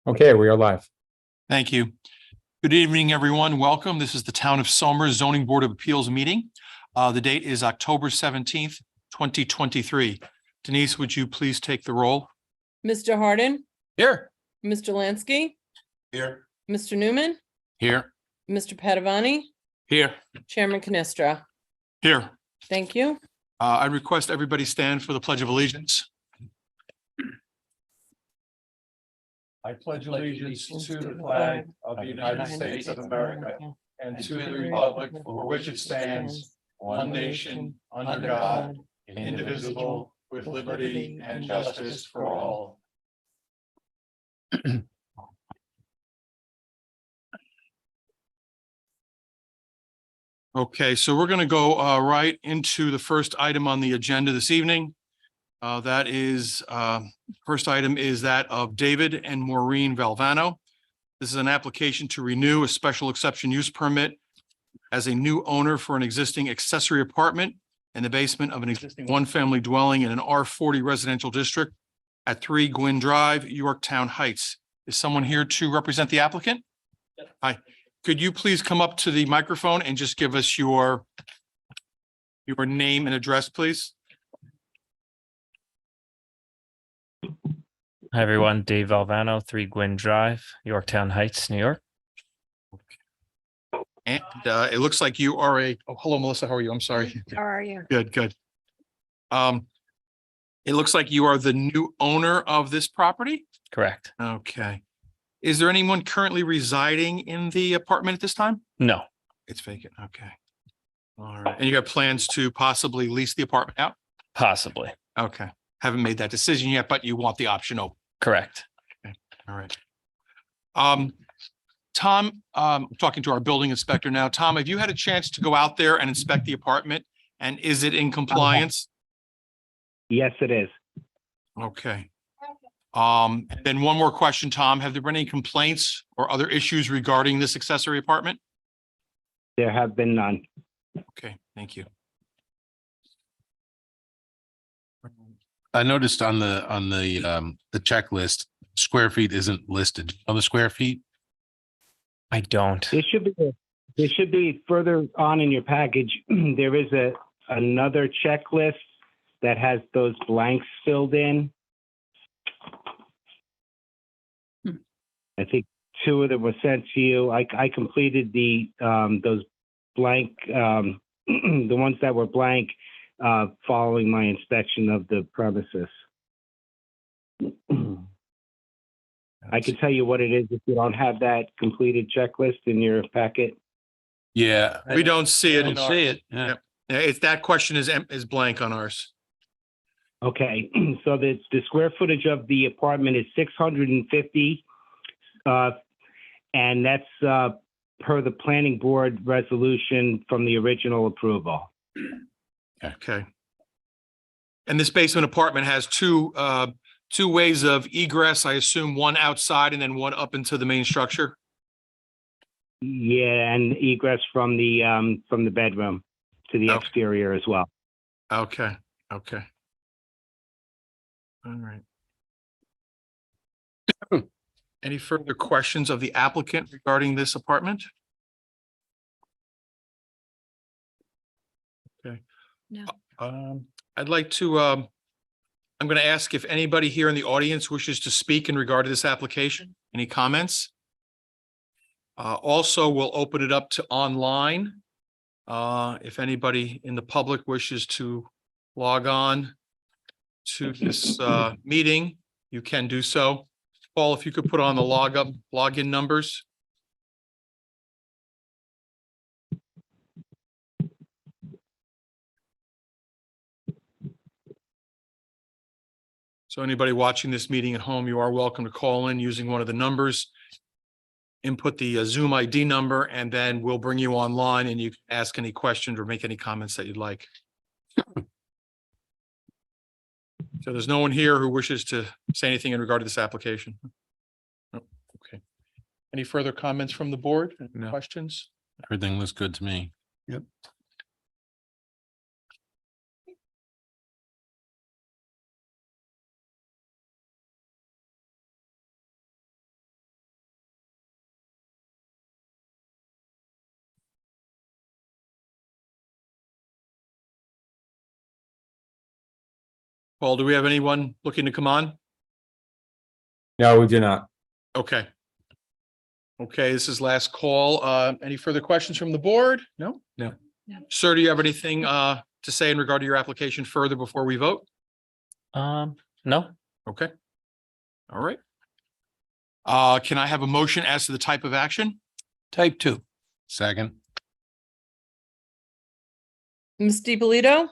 Okay, we are live. Thank you. Good evening, everyone. Welcome. This is the Town of Somers Zoning Board of Appeals meeting. The date is October 17th, 2023. Denise, would you please take the roll? Mr. Hardin, Here. Mr. Lansky, Here. Mr. Newman, Here. Mr. Padavani, Here. Chairman Canestra. Here. Thank you. I request everybody stand for the Pledge of Allegiance. I pledge allegiance to the flag of the United States of America and to the republic for which it stands, one nation, under God, indivisible, with liberty and justice for all. Okay, so we're going to go right into the first item on the agenda this evening. That is, first item is that of David and Maureen Valvano. This is an application to renew a special exception use permit as a new owner for an existing accessory apartment in the basement of an existing one-family dwelling in an R40 residential district at 3 Gwynn Drive, Yorktown Heights. Is someone here to represent the applicant? Hi, could you please come up to the microphone and just give us your name and address, please? Hi, everyone. Dave Valvano, 3 Gwynn Drive, Yorktown Heights, New York. And it looks like you are hello, Melissa. How are you? I'm sorry. How are you? Good, good. It looks like you are the new owner of this property? Correct. Okay. Is there anyone currently residing in the apartment at this time? No, It's vacant. Okay. All right. And you have plans to possibly lease the apartment out? possibly. Okay. Haven't made that decision yet, but you want the option open. Correct. All right. Tom, talking to our building inspector now. Tom, have you had a chance to go out there and inspect the apartment? And is it in compliance? Yes, it is. Okay. Then one more question, Tom. Have there been any complaints or other issues regarding this accessory apartment? There have been none. Okay, thank you. I noticed on the checklist, square feet isn't listed. On the square feet? I don't. There should be further on in your package. There is another checklist that has those blanks filled in. I think 2 of them were sent to you. I completed those blank, the ones that were blank, following my inspection of the premises. I can tell you what it is if you don't have that completed checklist in your packet. Yeah. We don't see it. I don't see it. Yeah. Yeah, it's that question is blank on ours. Okay, so the square footage of the apartment is 650, and that's per the planning board resolution from the original approval. Okay. And this basement apartment has two ways of egress, I assume, one outside and then one up into the main structure? Yeah, and egress from the bedroom to the Okay. exterior as well. Okay, okay. All right. Any further questions of the applicant regarding this apartment? Okay. No. I'd like to, I'm going to ask if anybody here in the audience wishes to speak in regard to this application. Any comments? Also, we'll open it up to online. If anybody in the public wishes to log on to this meeting, you can do so. Paul, if you could put on the login numbers. So anybody watching this meeting at home, you are welcome to call in using one of the numbers. Input the Zoom ID number, and then we'll bring you online and you can ask any questions or make any comments that you'd like. So there's no one here who wishes to say anything in regard to this application? No. Okay. Any further comments from the board? No. Questions? Everything looks good to me. Yep. Paul, do we have anyone looking to come on? No, we do not. Okay. Okay, this is last call. Any further questions from the board? No? No. Sir, do you have anything to say in regard to your application further before we vote? No, Okay. All right. Can I have a motion as to the type of action? Type 2. Second. Ms. DiPolito,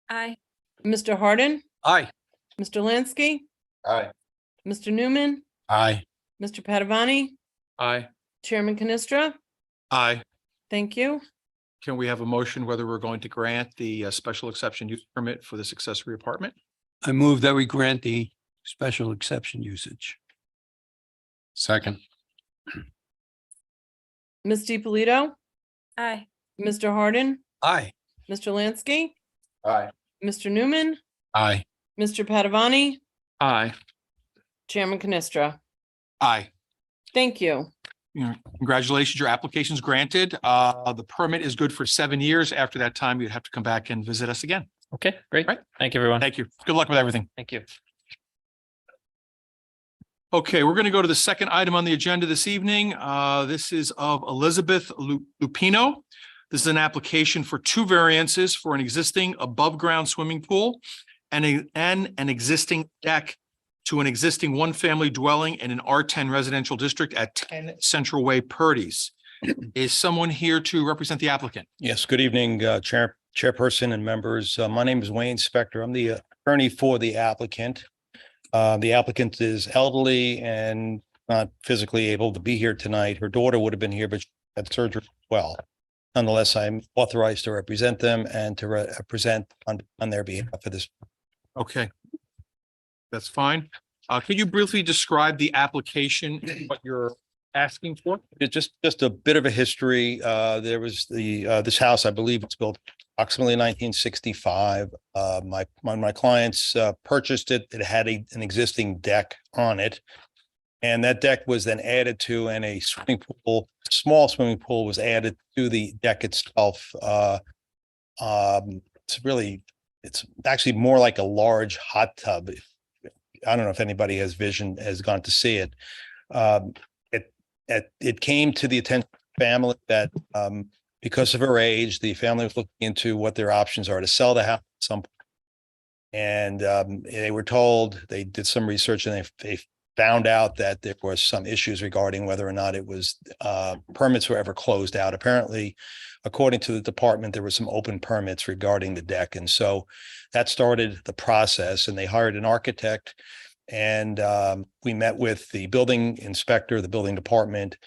Aye. Mr. Hardin, Aye. Mr. Lansky, Aye. Mr. Newman, Aye. Mr. Padavani, Aye. Chairman Canestra. Aye. Thank you. Can we have a motion whether we're going to grant the special exception use permit for this accessory apartment? I move that we grant the special exception usage. Second. Ms. DiPolito, Aye. Mr. Hardin, Aye. Mr. Lansky, Aye. Mr. Newman, Aye. Mr. Padavani, Aye. Chairman Canestra. Aye. Thank you. Congratulations, your application's granted. The permit is good for 7 years. After that time, you'd have to come back and visit us again. okay, great. Right. Thank you, everyone. Thank you. Good luck with everything. Thank you. Okay, we're going to go to the second item on the agenda this evening. This is of Elizabeth Lupino. This is an application for 2 variances for an existing above-ground swimming pool and an existing deck to an existing one-family dwelling in an R10 residential district at 10 Central Way, Purdy's. Is someone here to represent the applicant? Yes, good evening, Chairperson and members. My name is Wayne Spector. I'm the attorney for the applicant. The applicant is elderly and not physically able to be here tonight. Her daughter would have been here, but she had surgery as well. Nonetheless, I'm authorized to represent them and to represent on their behalf for this. Okay. That's fine. Could you briefly describe the application, what you're asking for? It's just a bit of a history. There was this house, I believe it's built approximately 1965. My clients purchased it. It had an existing deck on it. And that deck was then added to, and a swimming pool, small swimming pool was added to the deck itself. It's actually more like a large hot tub. I don't know if anybody has gone to see it. It came to the attention of the family that because of her age, the family was looking into what their options are to sell the house at some point. And they were told, they did some research, and they found out that there was some issues regarding whether or not it was permits were ever closed out. Apparently, according to the department, there were some open permits regarding the deck. And so that started the process, and they hired an architect, and we met with the building inspector, the building department.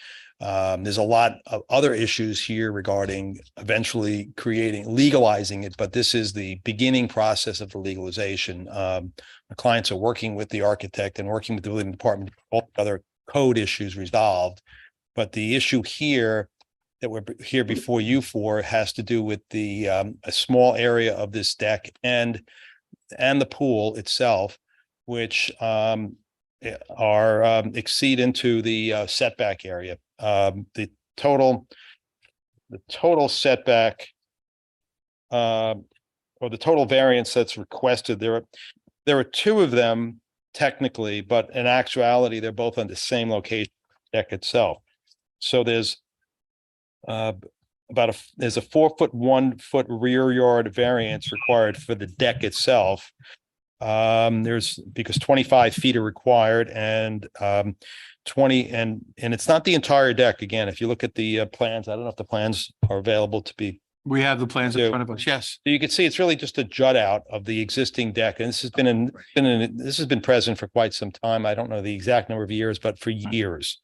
There's a lot of other issues here regarding eventually legalizing it, but this is the beginning process of the legalization. My clients are working with the architect and working with the building department, all other code issues resolved. But the issue here that we're here before you for has to do with the a small area of this deck and the pool itself, which exceed into the setback area. The total setback or the total variance that's requested, there are 2 of them technically, but in actuality, they're both on the same location, deck itself. So there's a 4-foot, 1-foot rear yard variance required for the deck itself. Because 25 feet are required, and 20 and it's not the entire deck. Again, if you look at the plans, I don't know if the plans are available to be. We have the plans in front of us. Yes. So you can see it's really just a jut out of the existing deck, and this has been present for quite some time. I don't know the exact number of years, but for years.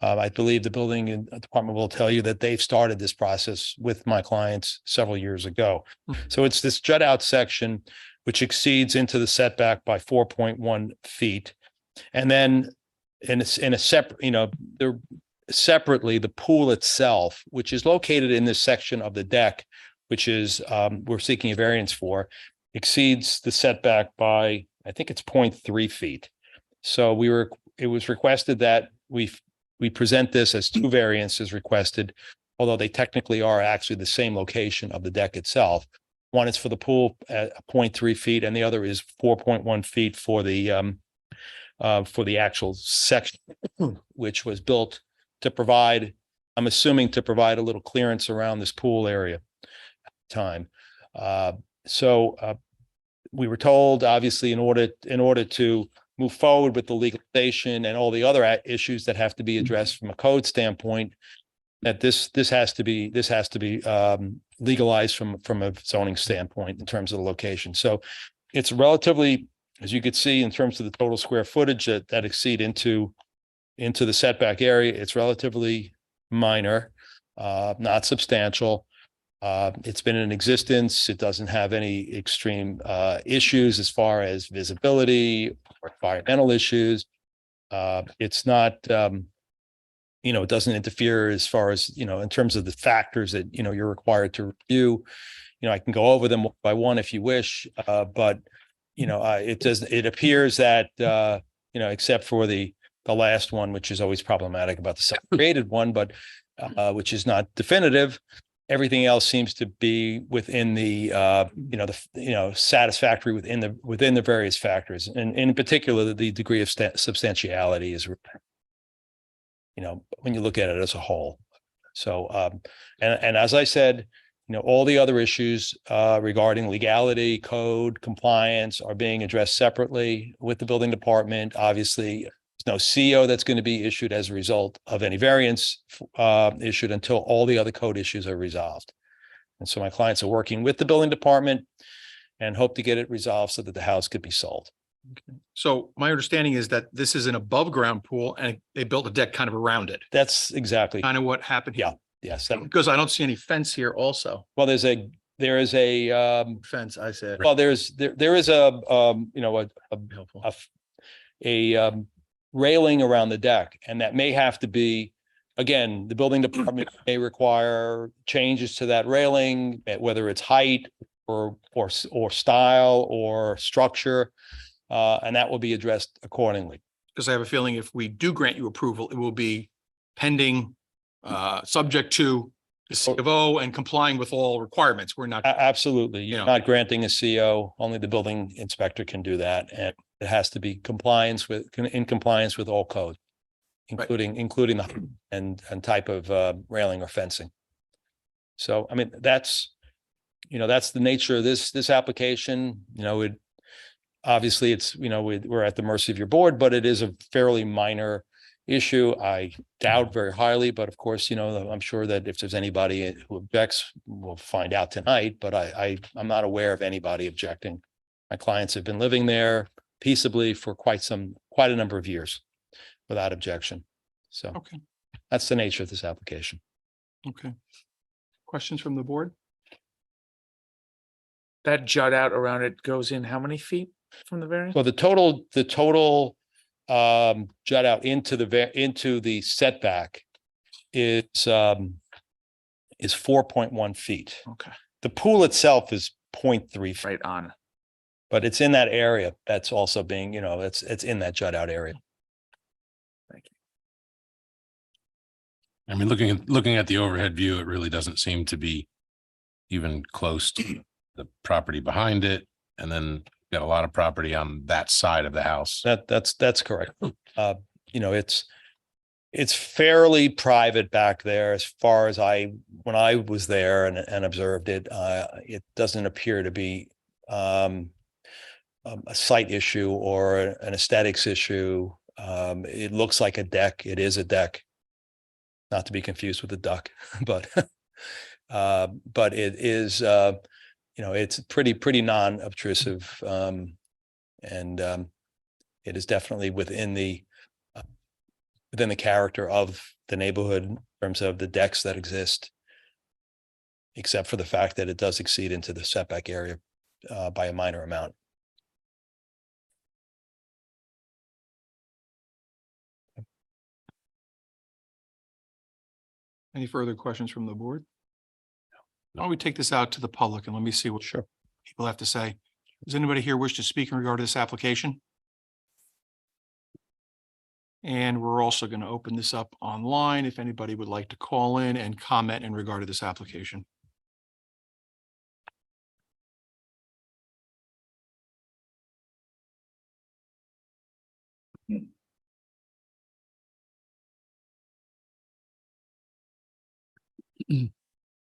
I believe the building department will tell you that they've started this process with my clients several years ago. So it's this jut out section which exceeds into the setback by 4.1 feet. And then in a separate, separately, the pool itself, which is located in this section of the deck, which is we're seeking a variance for, exceeds the setback by, I think it's 0.3 feet. So it was requested that we present this as 2 variances requested, although they technically are actually the same location of the deck itself. One is for the pool at 0.3 feet, and the other is 4.1 feet for the actual section, which was built to provide, I'm assuming to provide a little clearance around this pool area at the time. We were told, obviously, in order to move forward with the legalization and all the other issues that have to be addressed from a code standpoint, that this has to be legalized from a zoning standpoint in terms of the location. So it's relatively, as you could see, in terms of the total square footage that exceed into the setback area, it's relatively minor, not substantial. It's been in existence. It doesn't have any extreme issues as far as visibility or environmental issues. It's not, it doesn't interfere as far as, in terms of the factors that, you're required to review. I can go over them one by one if you wish, but it appears that, except for the last one, which is always problematic about the self-created one, but which is not definitive, everything else seems to be within the, satisfactory within the various factors. And in particular, the degree of substantiality is, when you look at it as a whole. So, and as I said, all the other issues regarding legality, code, compliance are being addressed separately with the building department. Obviously, there's no CO that's going to be issued as a result of any variance issued until all the other code issues are resolved. And so my clients are working with the building department and hope to get it resolved so that the house could be sold. Okay. So my understanding is that this is an above ground pool and they built a deck kind of around it. That's exactly, Kind of what happened here. yes. Because I don't see any fence here also. Well, there is a Fence, I said. well, there is a Helpful. a railing around the deck, and that may have to be, again, the building department may require changes to that railing, whether it's height or style or structure, and that will be addressed accordingly. Because I have a feeling if we do grant you approval, it will be pending, subject to the C of O and complying with all requirements. We're not. Absolutely. You're Yeah. not granting a CO. Only the building inspector can do that. And it has to be in compliance with all code, including the and type of railing or fencing. So, I mean, that's the nature of this application. Obviously it's, we're at the mercy of your board, but it is a fairly minor issue. I doubt very highly, but of course, I'm sure that if there's anybody who objects, we'll find out tonight, but I'm not aware of anybody objecting. My clients have been living there peaceably for quite a number of years without objection. So Okay. that's the nature of this application. Okay. Questions from the board? That jut out around it goes in how many feet from the variance? Well, the total jut out into the setback is 4.1 feet. Okay, The pool itself is 0.3 feet, right on. but it's in that area that's also being, it's in that jut out area. Thank you. I mean, looking at the overhead view, it really doesn't seem to be even close to the property behind it. And then got a lot of property on that side of the house. That's correct. It's fairly private back there as far as when I was there and observed it. It doesn't appear to be a site issue or an aesthetics issue. It looks like a deck. It is a deck, not to be confused with a duck, but it is, it's pretty non-obtrusive, and it is definitely within the character of the neighborhood in terms of the decks that exist, except for the fact that it does exceed into the setback area by a minor amount. Any further questions from the board? Why don't we take this out to the public and let me see what people have to say. Does anybody here wish to speak in regard to this application? And we're also going to open this up online if anybody would like to call in and comment in regard to this application.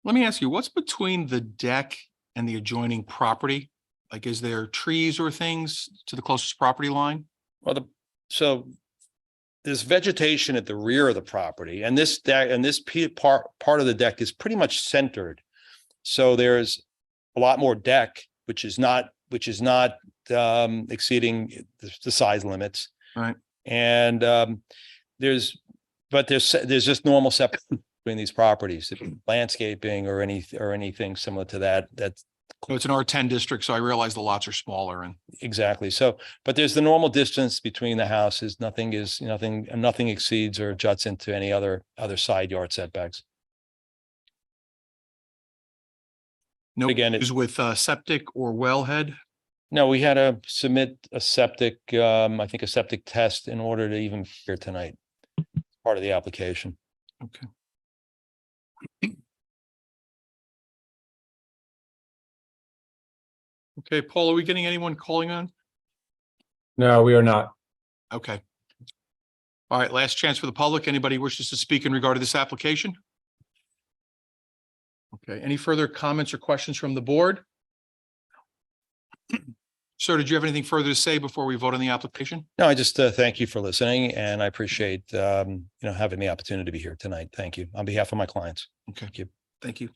Let me ask you, what's between the deck and the adjoining property? Like, is there trees or things to the closest property line? Well, so there's vegetation at the rear of the property, and this deck and this part of the deck is pretty much centered. So there's a lot more deck, which is not exceeding the size limits. Right. And there's just normal separate between these properties, landscaping or anything similar to that. That's So it's an R10 district, so I realize the lots are smaller and exactly. So, but there's the normal distance between the houses. Nothing exceeds or juts into any other side yard setbacks. no Again, issues with septic or wellhead. No, we had to submit a septic, I think a septic test in order to even be here tonight. Part of the application. Okay. Okay, Paul, are we getting anyone calling on? No, we are not. Okay. All right, last chance for the public. Anybody wishes to speak in regard to this application? Okay, any further comments or questions from the board? Sir, did you have anything further to say before we vote on the application? No, I just think you for listening, and I appreciate having the opportunity to be here tonight. Thank you on behalf of my clients. Okay. Thank you. Thank you.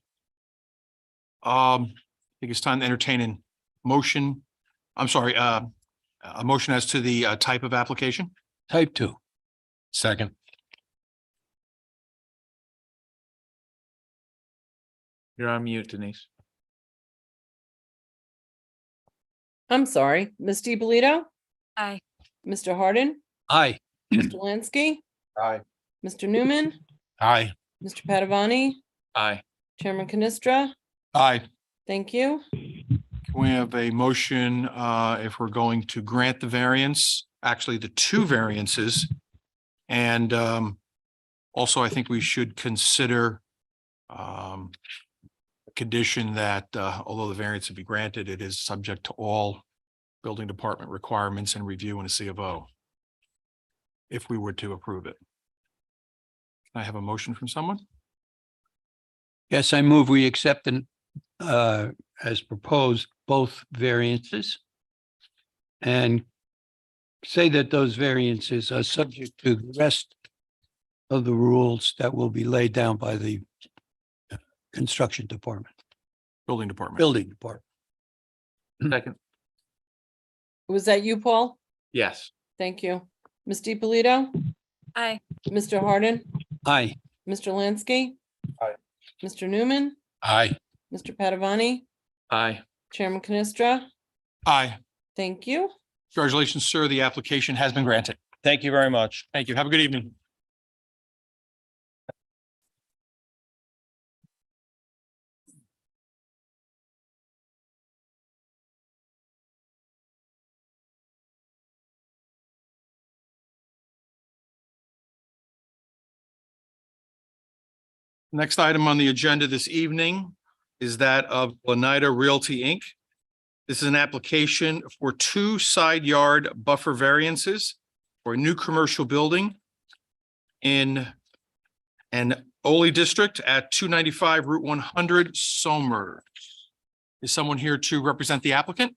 I think it's time to entertain a motion. I'm sorry, a motion as to the type of application. Type 2. Second. You're on mute, Denise. I'm sorry, Ms. DiPolito, Aye. Mr. Hardin, Aye. Mr. Lansky, Aye. Mr. Newman, Aye. Mr. Padavani, Aye. Chairman Canestra. Aye. Thank you. Can we have a motion if we're going to grant the variance, actually the two variances? And also, I think we should consider a condition that although the variance would be granted, it is subject to all building department requirements and review in a C of O, if we were to approve it. Can I have a motion from someone? Yes, I move we accept as proposed both variances and say that those variances are subject to the rest of the rules that will be laid down by the construction department, Building department. building department. Second. Was that you, Paul? Yes. Thank you. Ms. DiPolito, Aye. Mr. Hardin, Aye. Mr. Lansky. Aye. Mr. Newman, Aye. Mr. Padavani, Aye. Chairman Canestra. Aye. Thank you. Congratulations, sir. The application has been granted. Thank you very much. Thank you. Have a good evening. Next item on the agenda this evening is that of Oneida Realty, Inc. This is an application for 2 side yard buffer variances for a new commercial building in an Ole district at 295 Route 100, Somers. Is someone here to represent the applicant?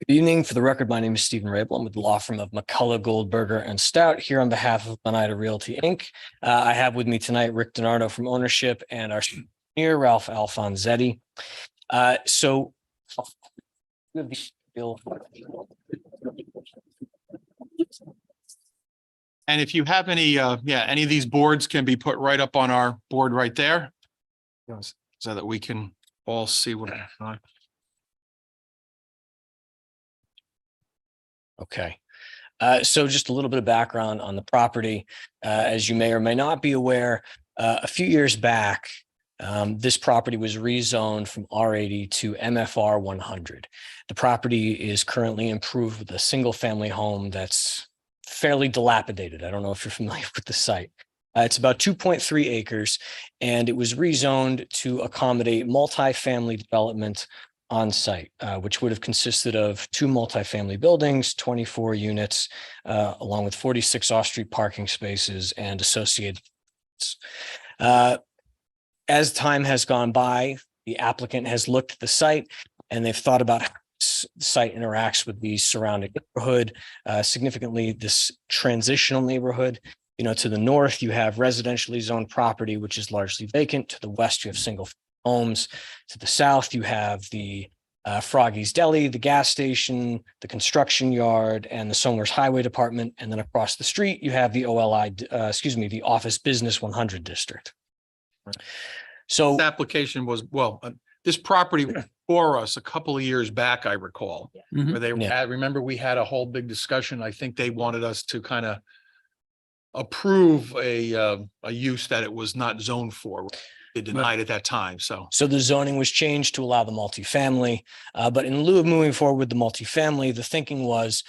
Good evening. For the record, my name is Stephen Rabel. I'm with the law firm of McCullough, Goldberger, and Stout here on behalf of Oneida Realty, Inc. I have with me tonight Rick Donardo from ownership and our engineer, Ralph Alfonzetti. So And if you have any, any of these boards can be put right up on our board right there. So that we can all see what. Okay. So just a little bit of background on the property. As you may or may not be aware, a few years back, this property was rezoned from R80 to MFR 100. The property is currently improved with a single family home that's fairly dilapidated. I don't know if you're familiar with the site. It's about 2.3 acres, and it was rezoned to accommodate multifamily development on site, which would have consisted of 2 multifamily buildings, 24 units, along with 46 off-street parking spaces and associated. As time has gone by, the applicant has looked at the site and they've thought about how the site interacts with the surrounding neighborhood, significantly this transitional neighborhood. You know, to the north, you have residentially zoned property, which is largely vacant. To the west, you have single homes. To the south, you have the Froggy's Deli, the gas station, the construction yard, and the Somers Highway Department. And then across the street, you have the the Office Business 100 district. So This application was, this property was for us a couple of years back, I recall. Mhm. Where they Yeah. had, remember, we had a whole big discussion. I think they wanted us to kind of approve a use that it was not zoned for. They denied at that time, so. So the zoning was changed to allow the multifamily, but in lieu of moving forward with the multifamily, the thinking was,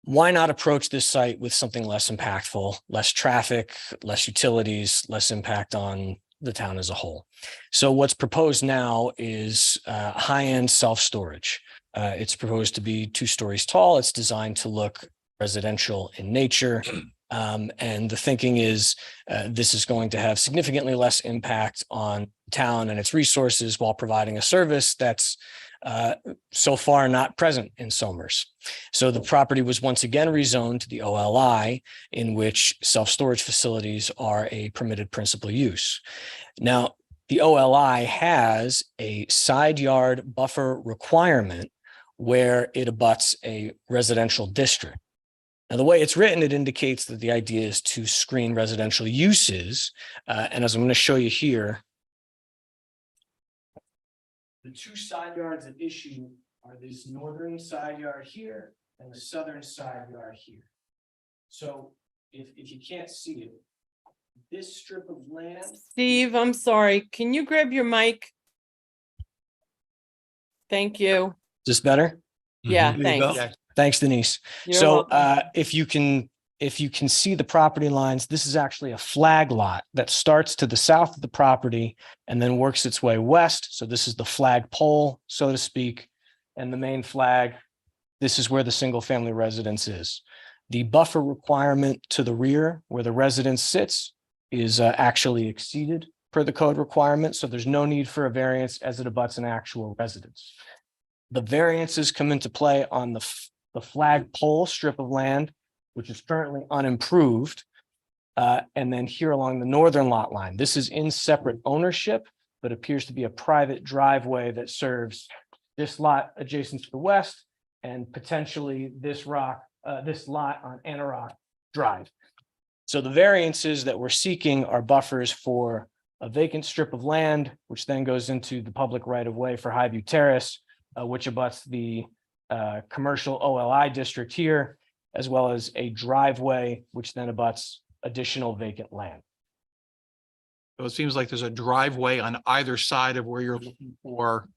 why not approach this site with something less impactful, less traffic, less utilities, less impact on the town as a whole? So what's proposed now is high-end self-storage. It's proposed to be 2 stories tall. It's designed to look residential in nature. And the thinking is this is going to have significantly less impact on town and its resources while providing a service that's so far not present in Somers. So the property was once again rezoned to the OLI, in which self-storage facilities are a permitted principal use. Now, the OLI has a side yard buffer requirement where it abuts a residential district. Now, the way it's written, it indicates that the idea is to screen residential uses. And as I'm going to show you here, the 2 side yards at issue are this northern side yard here and the southern side yard here. So if you can't see it, this strip of land. Steve, I'm sorry. Can you grab your mic? Thank you. Is this better? Yeah, There you go. thanks. Thanks, Denise. You're So welcome. if you can see the property lines, this is actually a flag lot that starts to the south of the property and then works its way west. So this is the flag pole, so to speak, and the main flag. This is where the single family residence is. The buffer requirement to the rear where the residence sits is actually exceeded per the code requirement. So there's no need for a variance as it abuts an actual residence. The variances come into play on the flag pole strip of land, which is currently unimproved. And then here along the northern lot line, this is in separate ownership, but appears to be a private driveway that serves this lot adjacent to the west and potentially this lot on Anarock Drive. So the variances that we're seeking are buffers for a vacant strip of land, which then goes into the public right of way for Highview Terrace, which abuts the commercial OLI district here, as well as a driveway, which then abuts additional vacant land. So it seems like there's a driveway on either side of where you're looking for,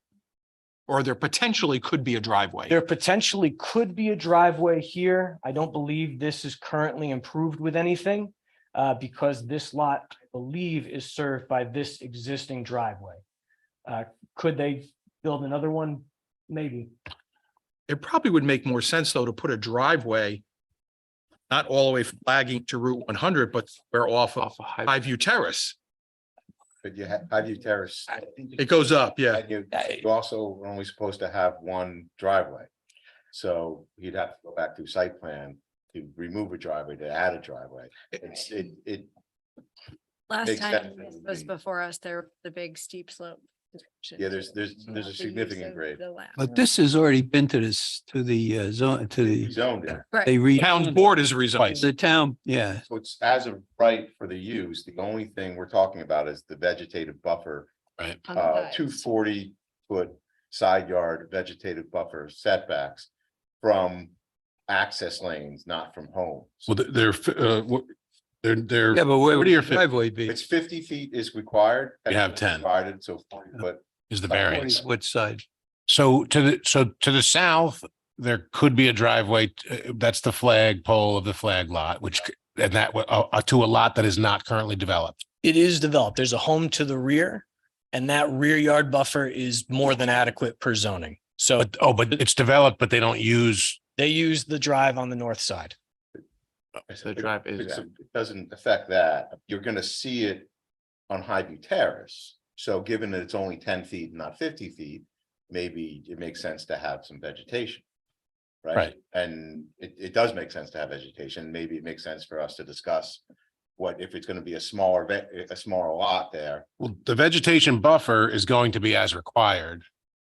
or there potentially could be a driveway. There potentially could be a driveway here. I don't believe this is currently improved with anything because this lot, I believe, is served by this existing driveway. Could they build another one? Maybe. It probably would make more sense, though, to put a driveway not all the way flagging to Route 100, but we're off of Highview Terrace. But you have, Highview Terrace, It goes up, yeah. and you also are only supposed to have one driveway. So you'd have to go back to site plan to remove a driveway, to add a driveway. It Last makes time sense. this was before us, there, the big steep slope. Yeah, there's a significant grade. But this has already been to this, to the zone, to the, Zoned it. they Right, re, Town's board is rezoned. the town, yeah. So it's as of right for the use. The only thing we're talking about is the vegetative buffer, on the sides. 240-foot side yard vegetative buffer setbacks from access lanes, not from homes. Well, they're, Yeah, but where would 40 or your 50 driveway be? It's 50 feet is required. You have 10. Provided, so 40 foot. is the 40 variance. What side? So to the south, there could be a driveway. That's the flag pole of the flag lot, which And that, to a lot that is not currently developed. It is developed. There's a home to the rear, and that rear yard buffer is more than adequate per zoning. So But it's developed, but they don't use, they use the drive on the north side. The drive is It doesn't affect that. You're gonna see it on Highview Terrace. So given that it's only 10 feet, not 50 feet, maybe it makes sense to have some vegetation. Right? Right. And it does make sense to have vegetation. Maybe it makes sense for us to discuss what if it's gonna be a smaller lot there. well, the vegetation buffer is going to be as required,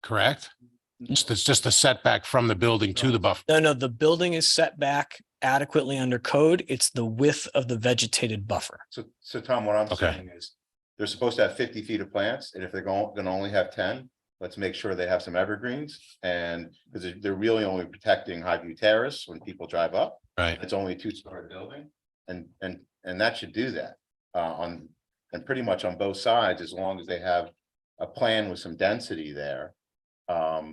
correct? It's just a setback from the building to the buffer. No, the building is set back adequately under code. It's the width of the vegetated buffer. So Tom, what I'm Okay. saying is, they're supposed to have 50 feet of plants, and if they're gonna only have 10, let's make sure they have some evergreens. And because they're really only protecting Highview Terrace when people drive up. Right. It's only a 2-story building, and that should do that. And pretty much on both sides, as long as they have a plan with some density there.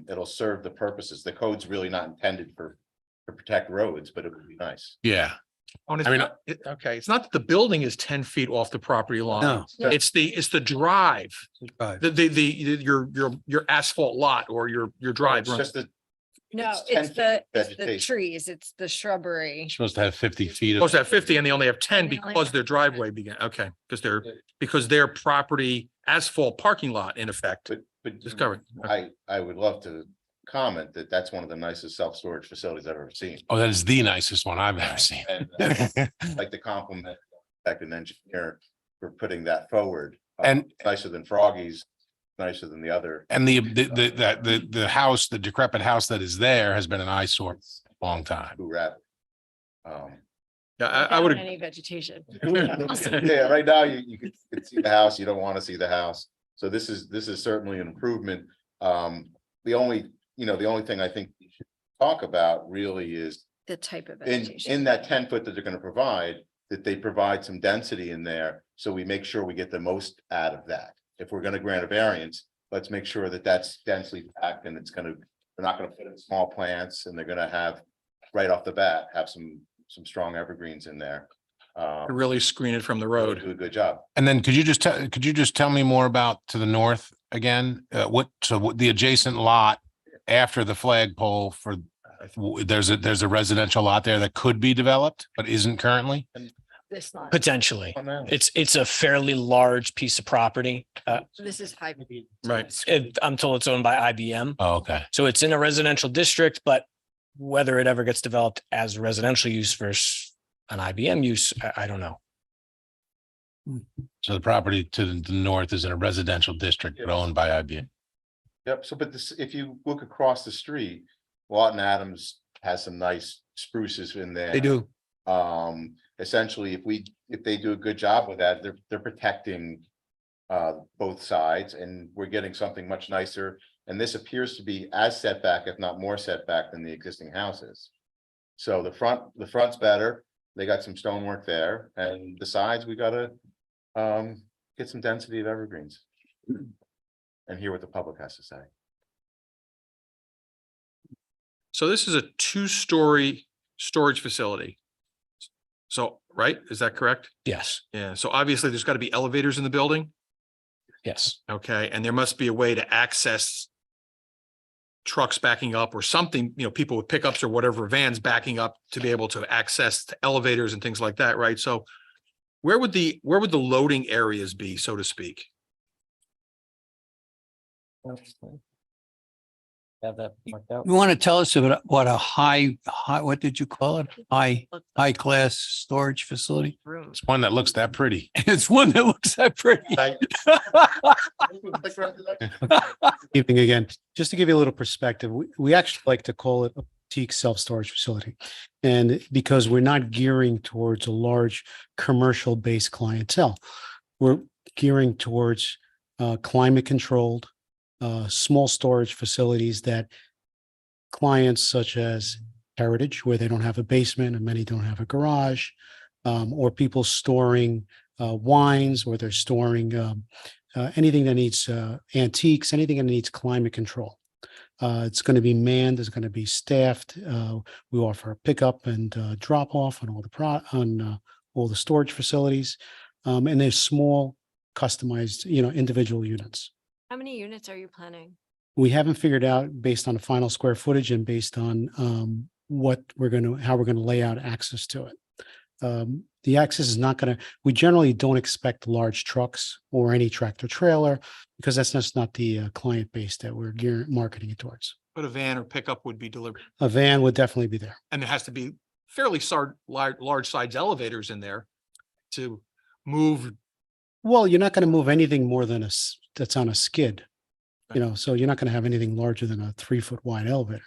It'll serve the purposes. The code's really not intended to protect roads, but it would be nice. Yeah. And I mean, okay, it's not that the building is 10 feet off the property line. No. It's the drive, Drive. your asphalt lot or your drive. It's just that No, It's 10 it's the vegetation. trees, it's the shrubbery. You're supposed to have 50 feet. Supposed to have 50 and they only have 10 They only because have their 10. driveway began, okay, because their property asphalt parking lot in effect but is covered. I would love to comment that that's one of the nicest self-storage facilities I've ever seen. Oh, that is the nicest one I've ever seen. And I'd like to compliment an engineer for putting that forward. And- Nicer than Froggy's, nicer than the other. And the house, the decrepit house that is there has been an eyesore for a long time. Who rat. Yeah, I would, Without Any vegetation. Yeah, right now you can see the house, you don't want to see the house. So this is certainly an improvement. The only thing I think we should talk about really is The type of in vegetation. that 10 foot that they're gonna provide, that they provide some density in there. So we make sure we get the most out of that. If we're gonna grant a variance, let's make sure that that's densely packed and they're not gonna put in small plants and they're gonna have right off the bat, have some strong evergreens in there. really screen it from the road. Do a good job. And then could you just tell me more about to the north again? What the adjacent lot after the flagpole for, there's a residential lot there that could be developed, but isn't currently? This line, Potentially. Oh, no. It's a fairly large piece of property. this is high. Right. I'm told it's owned by IBM. Oh, okay. So it's in a residential district, but whether it ever gets developed as residential use versus an IBM use, I don't know. So the property to the north is in a residential district, but owned by IBM. Yep, so but this, if you look across the street, Lawton Adams has some nice spruces in there. They do. Essentially, if they do a good job with that, they're protecting both sides and we're getting something much nicer. And this appears to be as setback, if not more setback than the existing houses. So the front's better. They got some stonework there and the sides, we gotta get some density of evergreens. And hear what the public has to say. So this is a 2-story storage facility. So, right, is that correct? Yes, Yeah, so obviously there's got to be elevators in the building. yes. Okay, and there must be a way to access trucks backing up or something, people with pickups or whatever, vans backing up to be able to access the elevators and things like that, right? So where would the loading areas be, so to speak? Have that marked out. You want to tell us about what a high, what did you call it? High class storage facility? Room. It's one that looks that pretty. It's one that looks that pretty. Evening again. Just to give you a little perspective, we actually like to call it a boutique self-storage facility. And because we're not gearing towards a large commercial-based clientele, we're gearing towards climate controlled, small storage facilities that clients such as Heritage, where they don't have a basement and many don't have a garage, or people storing wines, or they're storing anything that needs antiques, anything that needs climate control. It's going to be manned, it's going to be staffed. We offer pickup and drop off on all the storage facilities. And there's small customized, individual units. How many units are you planning? We haven't figured out based on the final square footage and based on how we're going to lay out access to it. The access is not going to, we generally don't expect large trucks or any tractor trailer because that's just not the client base that we're marketing it towards. But a van or pickup would be delivered, A van would definitely be there. and there has to be fairly large size elevators in there to move. Well, you're not going to move anything more than that's on a skid, so you're not going to have anything larger than a 3-foot wide elevator.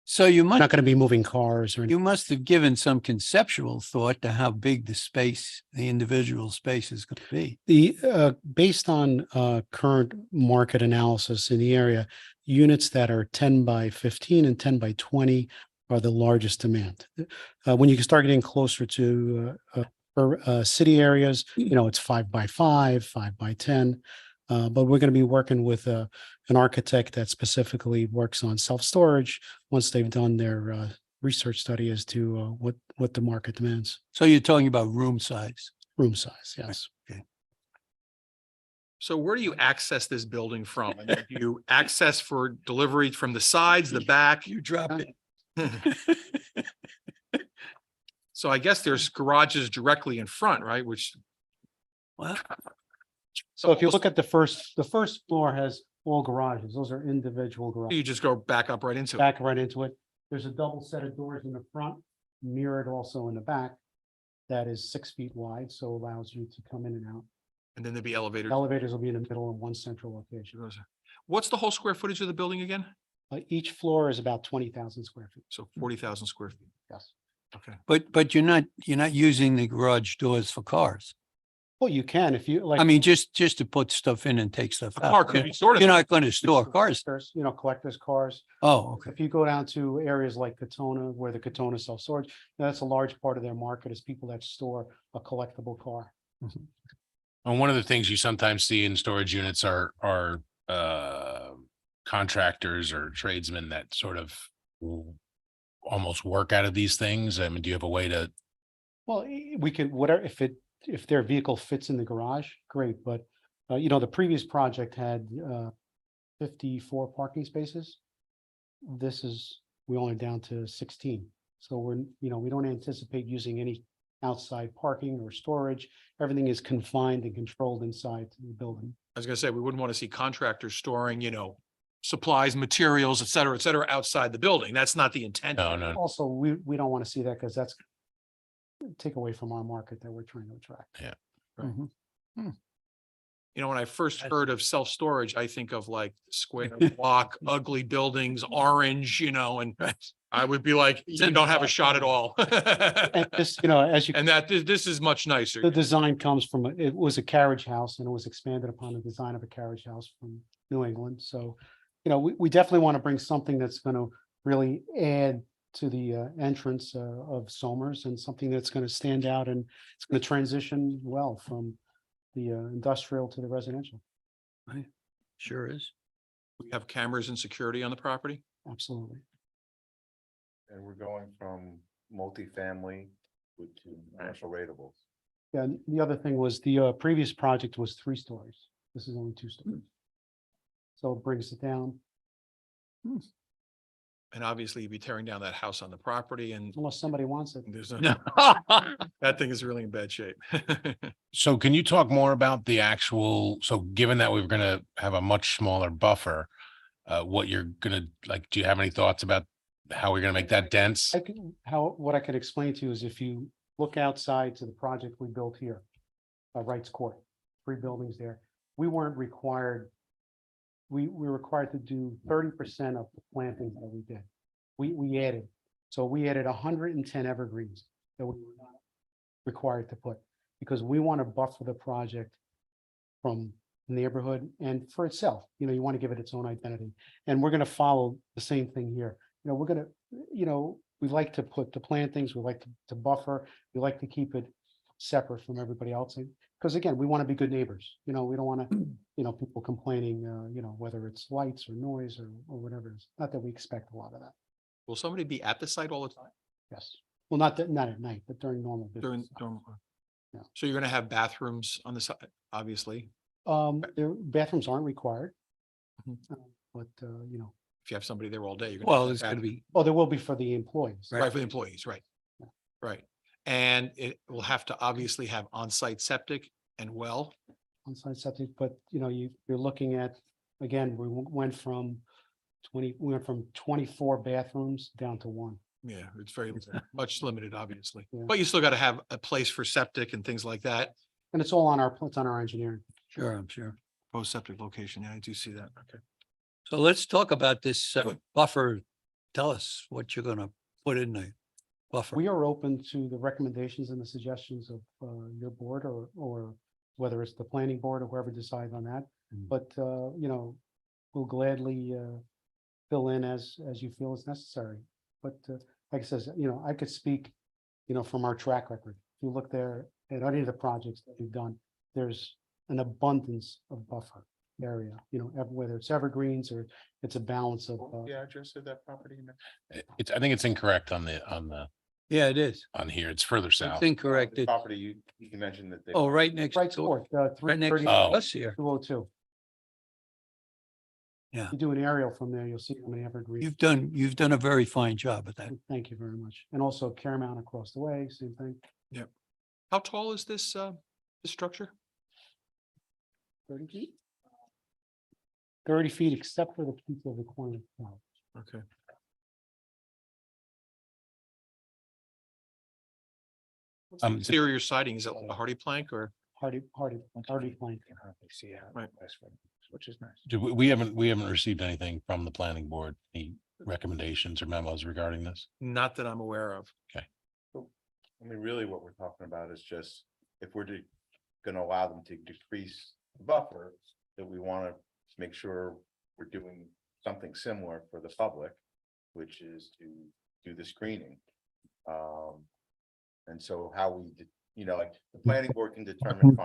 So you Not must, going to be moving cars or anything. you must have given some conceptual thought to how big the individual space is going to be. Based on current market analysis in the area, units that are 10 by 15 and 10 by 20 are the largest demand. When you start getting closer to city areas, it's 5 by 5, 5 by 10. But we're going to be working with an architect that specifically works on self-storage once they've done their research study as to what the market demands. So you're talking about room size. Room size, yes. So where do you access this building from? I mean, do you access for delivery from the sides, the back? You drop it. So I guess there's garages directly in front, right? Which, Well, So if you look at the first floor has all garages. Those are individual garages. you just go back up right into it. Back right into it. There's a double set of doors in the front, mirrored also in the back. That is 6 feet wide, so allows you to come in and out. And then there'd be elevators. Elevators will be in the middle in one central location. What's the whole square footage of the building again? Each floor is about 20,000 square feet. So 40,000 square feet. Yes. Okay. but you're not using the garage doors for cars. Well, you can if you like. I mean, just to put stuff in and take stuff A out. car could be sort of. You're not going to store cars. Collectors' cars. Oh, okay. If you go down to areas like Katona, where the Katona self-storage, that's a large part of their market is people that store a collectible car. And one of the things you sometimes see in storage units are contractors or tradesmen that sort of almost work out of these things. I mean, do you have a way to? Well, we could, whatever, if their vehicle fits in the garage, great, but the previous project had 54 parking spaces. We're only down to 16. So we don't anticipate using any outside parking or storage. Everything is confined and controlled inside the building. I was gonna say, we wouldn't want to see contractors storing, supplies, materials, et cetera, outside the building. That's not the intent. No. Also, we don't want to see that because that's take away from our market that we're trying to attract. Yeah. When I first heard of self-storage, I think of like square block, ugly buildings, orange, and I would be like, you don't have a shot at all. And this, as you And this is much nicer. the design comes from, it was a carriage house and it was expanded upon the design of a carriage house from New England. So, we definitely want to bring something that's going to really add to the entrance of Somers and something that's going to stand out and it's going to transition well from the industrial to the residential. Right. Sure is. We have cameras and security on the property. Absolutely. And we're going from multifamily to commercial ratables. Yeah, and the other thing was the previous project was 3 stories. This is only 2 stories. So it brings it down, And obviously you'd be tearing down that house on the property and unless somebody wants it. there's that thing is really in bad shape. So can you talk more about the actual, so given that we're gonna have a much smaller buffer, what you're gonna, like, do you have any thoughts about how we're gonna make that dense? What I could explain to you is if you look outside to the project we built here, Wrights Court, 3 buildings there, we weren't required. We were required to do 30% of the plantings that we did. We added, so we added 110 evergreens that we were not required to put because we want to buffer the project from the neighborhood and for itself. You want to give it its own identity, and we're going to follow the same thing here. We're going to, we like to put the plantings, we like to buffer, we like to keep it separate from everybody else. Because again, we want to be good neighbors, we don't want to, people complaining, whether it's lights or noise or whatever. It is. Not that we expect a lot of that. Will somebody be at the site all the time? Yes. Well, not at night, but during normal During, business. Yeah. so you're gonna have bathrooms on the side, obviously. Their bathrooms aren't required. Mhm. But, If you have somebody there all day, you're. Well, have it's gonna bathroom. be, there will be for the employees. Right, for the employees, right. Yeah. Right. And it will have to obviously have on-site septic and well. On-site septic, but you're looking at, again, we went from 24 bathrooms down to one. Yeah, it's very much limited, obviously, Yeah. but you still gotta have a place for septic and things like that. And it's on our engineering. sure, I'm sure. Post septic location. Yeah, I do see that. Okay. So let's talk about this buffer. Tell us what you're gonna put in the buffer. We are open to the recommendations and the suggestions of your board or whether it's the planning board or whoever decides on that. Mm. But, we'll gladly fill in as you feel is necessary. But like I says, I could speak, from our track record. If you look there at any of the projects that we've done, there's an abundance of buffer area, whether it's evergreens or it's a balance of. The address of that property? I think it's incorrect on Yeah, it is. here. It's further It's south. incorrect. The It- property, you can mention that. Oh, right next Right door, sport, right next to 330, Oh. us here. 202. Yeah. You do an aerial from there, you'll see how many evergreens. You've done a very fine job at that. Thank you very much. And also Caramount across the way, same thing. How tall is this structure? 30 feet? 30 feet, except for the piece of the corner. Wow. Okay. Exterior siding, is it like a hardy plank or? Hardy plank. See how. Right. Which is nice. We haven't received anything from the planning board, any recommendations or memos regarding this. Not that I'm aware of. I mean, really what we're talking about is just if we're gonna allow them to decrease the buffer, that we want to make sure we're doing something similar for the public, which is to do the screening. And so how we, like the planning board can determine.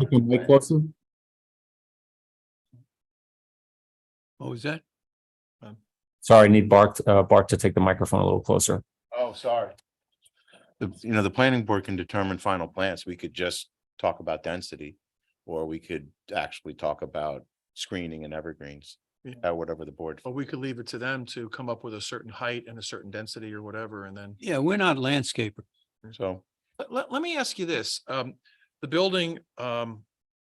What was that? Sorry, I need Bart to take the microphone a little closer. Oh, sorry. The planning board can determine final plans. We could just talk about density. Or we could actually talk about screening and evergreens, Yeah. whatever the board. But we could leave it to them to come up with a certain height and a certain density or whatever, and then. Yeah, we're not landscapers. So Let me ask you this, the building,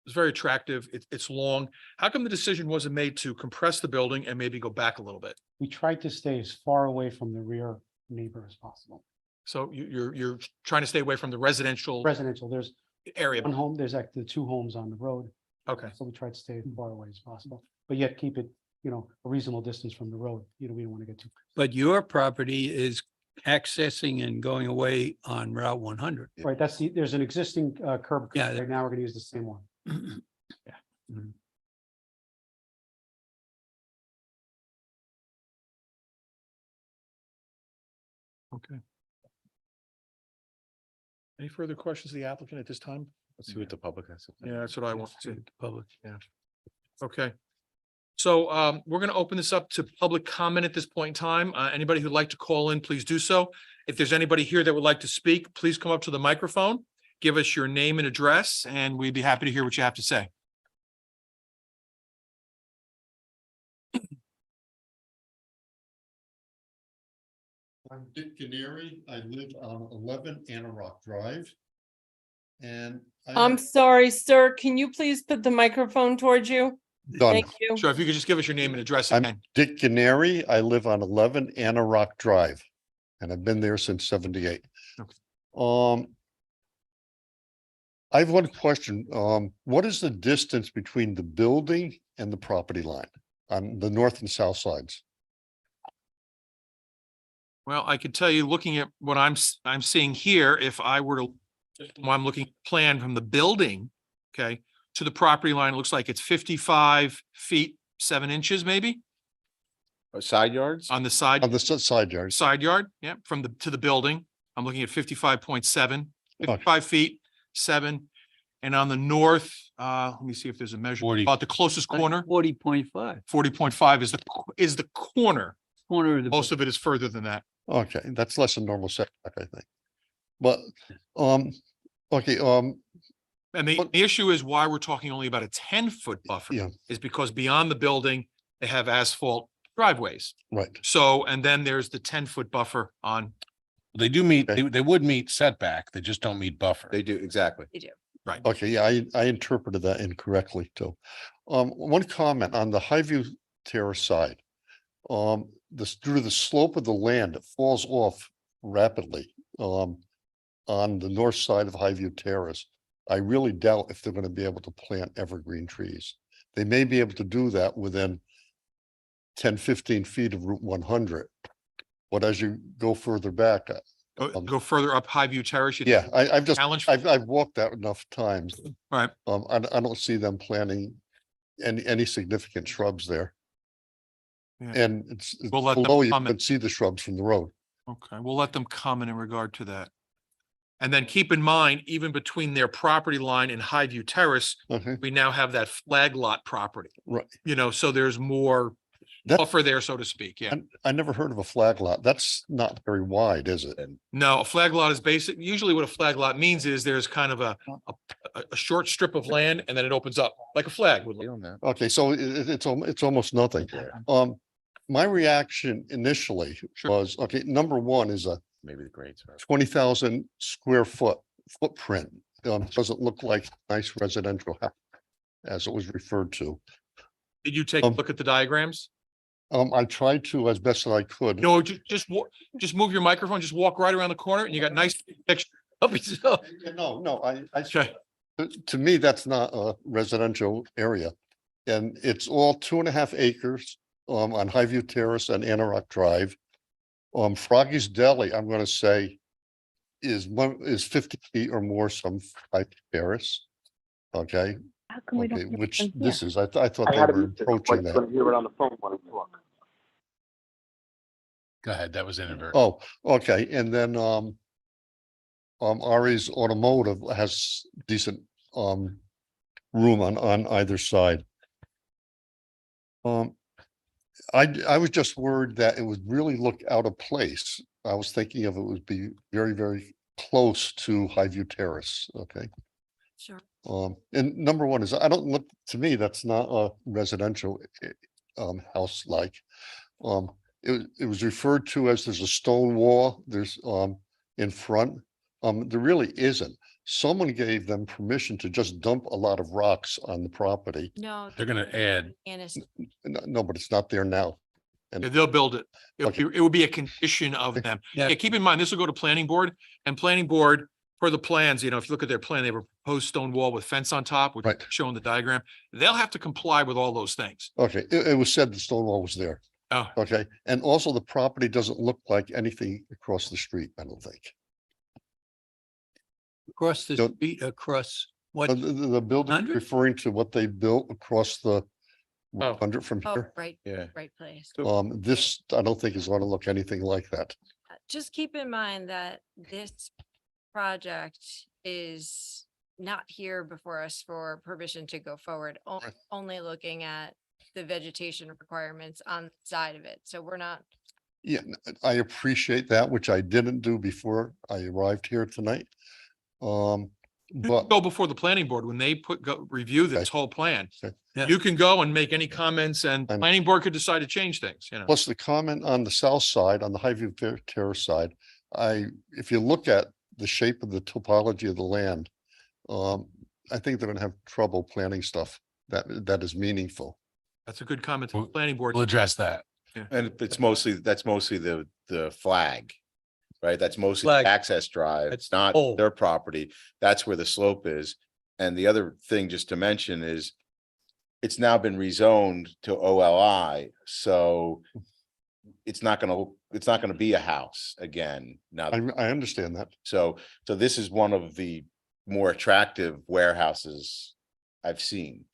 is very attractive, it's long. How come the decision wasn't made to compress the building and maybe go back a little bit? We tried to stay as far away from the rear neighbor as possible. So you're trying to stay away from the residential Residential, there's area. one home, there's like the two homes on the road. Okay, So we tried to stay as far away as possible, but yet keep it, a reasonable distance from the road. We don't want to get too. But your property is accessing and going away on Route 100. Right, there's an existing curb. Yeah. Right now, we're gonna use the same one. okay. Any further questions of the applicant at this time? let's see what the public has to say. Yeah, that's what I want to. The public. Okay. So we're going to open this up to public comment at this point in time. Anybody who'd like to call in, please do so. If there's anybody here that would like to speak, please come up to the microphone, give us your name and address, and we'd be happy to hear what you have to say. I'm Dick Canary. I live on 11 Anorak Drive. And I'm sorry, sir. Can you please put the microphone towards you? done. Thank you. Sure, if you could just give us your name and address I'm again. Dick Canary. I live on 11 Anorak Drive, and I've been there since 78. Okay. I have one question. What is the distance between the building and the property line on the north and south sides? Well, I could tell you, looking at what I'm seeing here, if I were to, when I'm looking at the plan from the building, okay, to the property line, it looks like it's 55 feet, 7 inches, maybe Side yards? on the side. On the side yards? Side yard, yeah, to the building. I'm looking at 55.7, 55 feet, 7. And on the north, let me see if there's a measure. 40. About the closest corner, 40.5, 40.5 is the corner. corner of the. Most of it is further than that. Okay, that's less than normal setback, I think. But, okay, And the issue is why we're talking only about a 10-foot buffer yeah, is because beyond the building, they have asphalt driveways. right. So, and then there's the 10-foot buffer on, They do meet, Okay. they would meet setback. They just don't meet buffer. They do, exactly. They do. Okay, yeah, I interpreted that incorrectly too. One comment on the Highview Terrace side. Due to the slope of the land, it falls off rapidly. On the north side of Highview Terrace. I really doubt if they're gonna be able to plant evergreen trees. They may be able to do that within 10, 15 feet of Route 100. But as you go further back, go further up Highview Terrace. you yeah, think I've just, challenge- I've walked that enough times. Right. I don't see them planting any significant shrubs there. Yeah. And it's We'll let them below, you comment. can see the shrubs from the road. Okay, we'll let them comment in regard to that. And then keep in mind, even between their property line and Highview Terrace, Okay, we now have that flag lot property. right. You know, so there's more That- buffer there, so to speak. Yeah. I never heard of a flag lot. That's not very wide, is it? No, a flag lot is basic. Usually what a flag lot means is there's kind of a short strip of land and then it opens up like a flag would look. Okay, so it's almost nothing. My reaction initially Sure. was, okay, number one is a Maybe the grades are. 20,000 square foot footprint. Doesn't look like nice residential house, as it was referred to. Did you take a look at the diagrams? I tried to as best as I could. No, just move your microphone, just walk right around the corner and you got nice picture. Help yourself. No, I, Okay. to me, that's not a residential area. And it's all 2.5 acres, on Highview Terrace and Anorak Drive. Froggy's Deli, I'm gonna say is 50 feet or more, some type terrace. Okay, How come we don't? okay, hear which from this here? is, I thought they were approaching that. Go ahead. That was inadvertent. Oh, okay, and then, Ari's Automotive has decent, room on either side. I was just worried that it would really look out of place. I was thinking of it would be very, very close to Highview Terrace, okay? Sure. And number one is, I don't look, to me, that's not a residential, house like. It was referred to as there's a stone wall, there's, in front. There really isn't. Someone gave them permission to just dump a lot of rocks on the property. No. They're gonna add. No, but it's not there now. Yeah, they'll build it. Okay. It would be a condition of them. Yeah. Yeah, keep in mind, this will go to planning board and planning board for the plans, you know, if you look at their plan, they have a proposed stone wall with fence on top, which Right. is shown in the diagram. They'll have to comply with all those things. Okay, it was said the stone wall was there. Oh, Okay, and also the property doesn't look like anything across the street, I don't think. Across the Don't- street, across what? The building 100? referring to what they built across the Oh. 100 from Oh, here. right, Yeah. right place. This, I don't think is gonna look anything like that. Just keep in mind that this project is not here before us for permission to go forward. Right. Only looking at the vegetation requirements on the side of it. So we're not, Yeah, I appreciate that, which I didn't do before I arrived here tonight. But go before the planning board when they review this Okay. whole plan. Okay. Yeah. You can go and make any comments and And- planning board could decide to change things, you know. plus the comment on the south side, on the Highview Terrace side, if you look at the shape of the topology of the land, I think they're gonna have trouble planting stuff that is meaningful. That's a good comment to the We'll- planning board. We'll address that. And that's mostly the flag. Right? That's mostly Flag. the access drive. That's It's not old. their property. That's where the slope is. And the other thing just to mention is it's now been rezoned to OLI, so it's not gonna be a house again now. I understand that. So this is one of the more attractive warehouses I've seen.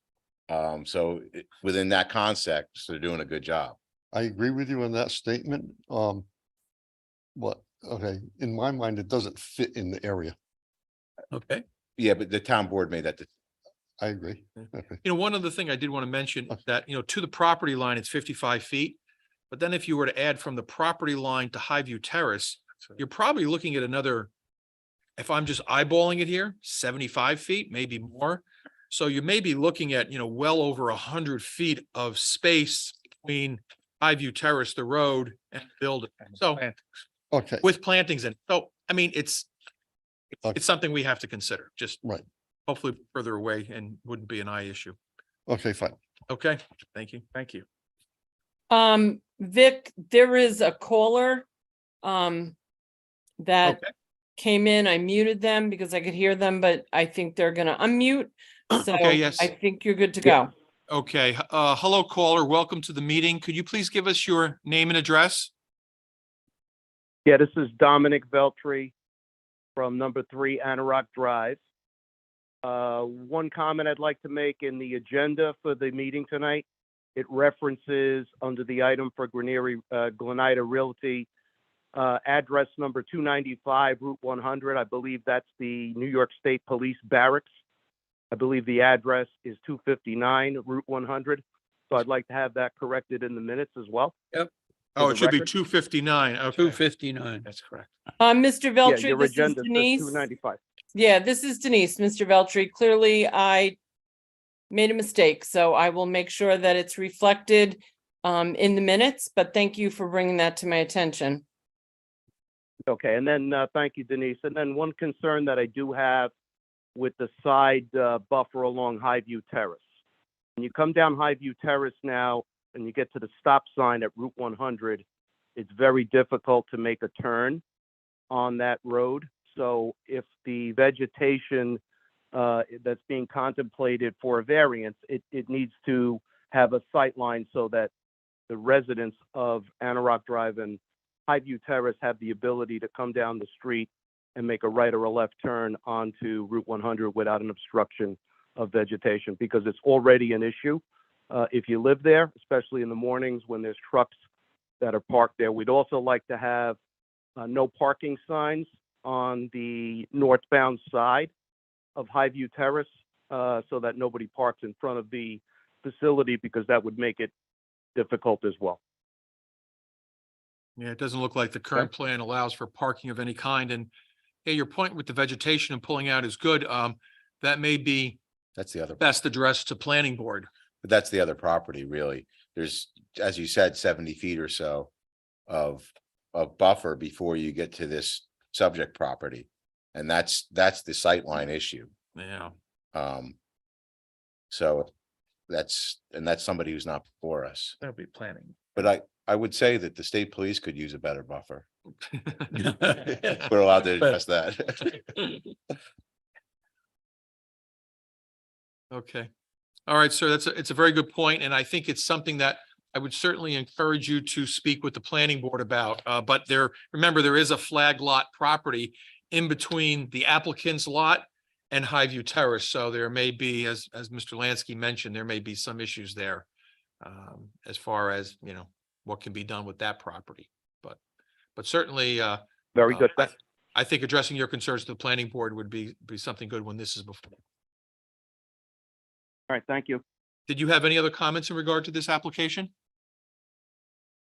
Within that concept, so they're doing a good job. I agree with you on that statement. Okay, in my mind, it doesn't fit in the area. Okay, Yeah, but the town board made that. I agree. Okay. You know, one other thing I did want to mention that, you know, to the property line, it's 55 feet. But then if you were to add from the property line to Highview Terrace, you're probably looking at another, if I'm just eyeballing it here, 75 feet, maybe more. So you may be looking at, you know, well over 100 feet of space between Highview Terrace, the road, and the building. So Okay, with plantings in. So, I mean, it's Okay. something we have to consider, just right. hopefully further away and wouldn't be an eye issue. Okay, fine. Okay, thank you. Thank you. Vic, there is a caller, that Okay. came in. I muted them because I could hear them, but I think they're gonna unmute. So Okay, yes. I think you're good to go. Okay, hello caller, welcome to the meeting. Could you please give us your name and address? Yeah, this is Dominic Veltri from number 3 Anorak Drive. One comment I'd like to make in the agenda for the meeting tonight. It references under the item for Glenida Realty, address number 295 Route 100. I believe that's the New York State Police Barracks. I believe the address is 259 Route 100. So I'd like to have that corrected in the minutes as well. Oh, the it should be record? 259. Okay, 259. That's correct. Mr. Yeah, Veltri, your this is agenda says Denise. 295. Yeah, this is Denise, Mr. Veltri. Clearly, I made a mistake, so I will make sure that it's reflected in the minutes, but thank you for bringing that to my attention. Okay, and then thank you, Denise. And then one concern that I do have with the side buffer along Highview Terrace. When you come down Highview Terrace now and you get to the stop sign at Route 100, it's very difficult to make a turn on that road. So if the vegetation that's being contemplated for a variance, it needs to have a sight line so that the residents of Anorak Drive and Highview Terrace have the ability to come down the street and make a right or a left turn onto Route 100 without an obstruction of vegetation, because it's already an issue. If you live there, especially in the mornings when there's trucks that are parked there. We'd also like to have no parking signs on the northbound side of Highview Terrace, so that nobody parks in front of the facility, because that would make it difficult as well. yeah, it doesn't look like the current plan allows for parking of any kind, and yeah, your point with the vegetation and pulling out is good. That may be That's the other, best addressed to planning board. but that's the other property, really. There's, as you said, 70 feet or so of buffer before you get to this subject property. And that's the sightline issue. Yeah, So that's somebody who's not before us. That'll be planning. But I would say that the state police could use a better buffer. We're allowed to address that. okay. All right, sir, it's a very good point, and I think it's something that I would certainly encourage you to speak with the planning board about. But remember, there is a flag lot property in between the applicant's lot and Highview Terrace. So there may be, as Mr. Lansky mentioned, there may be some issues there as far as, you know, what can be done with that property. But certainly, Very good. I think addressing your concerns to the planning board would be something good when this is before. All right, thank you. Did you have any other comments in regard to this application?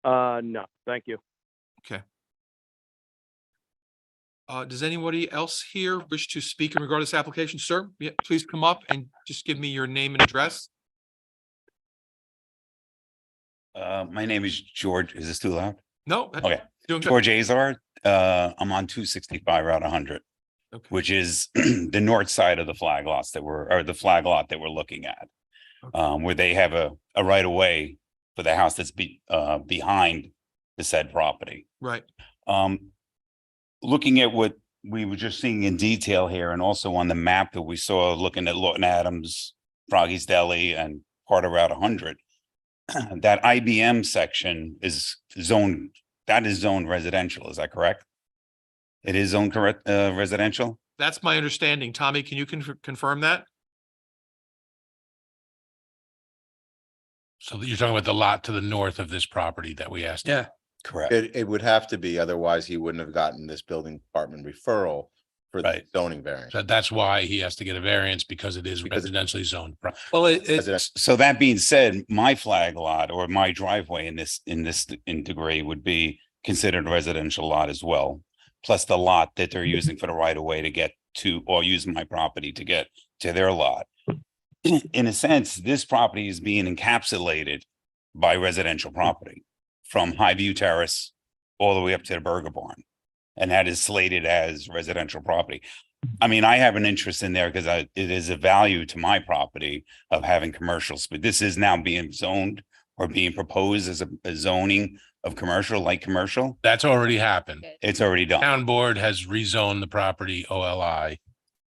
No, thank you. Okay. Does anybody else here wish to speak in regard to this application? Sir, yeah, please come up and just give me your name and address. My name is George. Is this too loud? No. Okay. Doing good. George Azar. I'm on 265 Route 100, Okay. which is the north side of the flag lots the flag lot that we're looking at, where they have a right of way for the house that's behind the said property. Right. Looking at what we were just seeing in detail here, and also on the map that we saw looking at Lawton Adams, Froggy's Deli, and part of Route 100, that IBM section is zoned residential. Is that correct? It is zoned residential? That's my understanding. Tommy, can you confirm that? So you're talking about the lot to the north of this property that we asked? Yeah. Correct. It would have to be, otherwise he wouldn't have gotten this building department referral for the Right. zoning variance. So that's why he has to get a variance because it is Because- residentially zoned. Well, So that being said, my flag lot or my driveway in degree would be considered a residential lot as well. Plus the lot that they're using for the right of way to get to, or using my property to get to their lot. In a sense, this property is being encapsulated by residential property from Highview Terrace all the way up to the Burger Barn. And that is slated as residential property. I mean, I have an interest in there because it is a value to my property of having commercials, but this is now being zoned or being proposed as a zoning of commercial, light commercial. That's already happened. It's already done. Town board has rezoned the property OLI.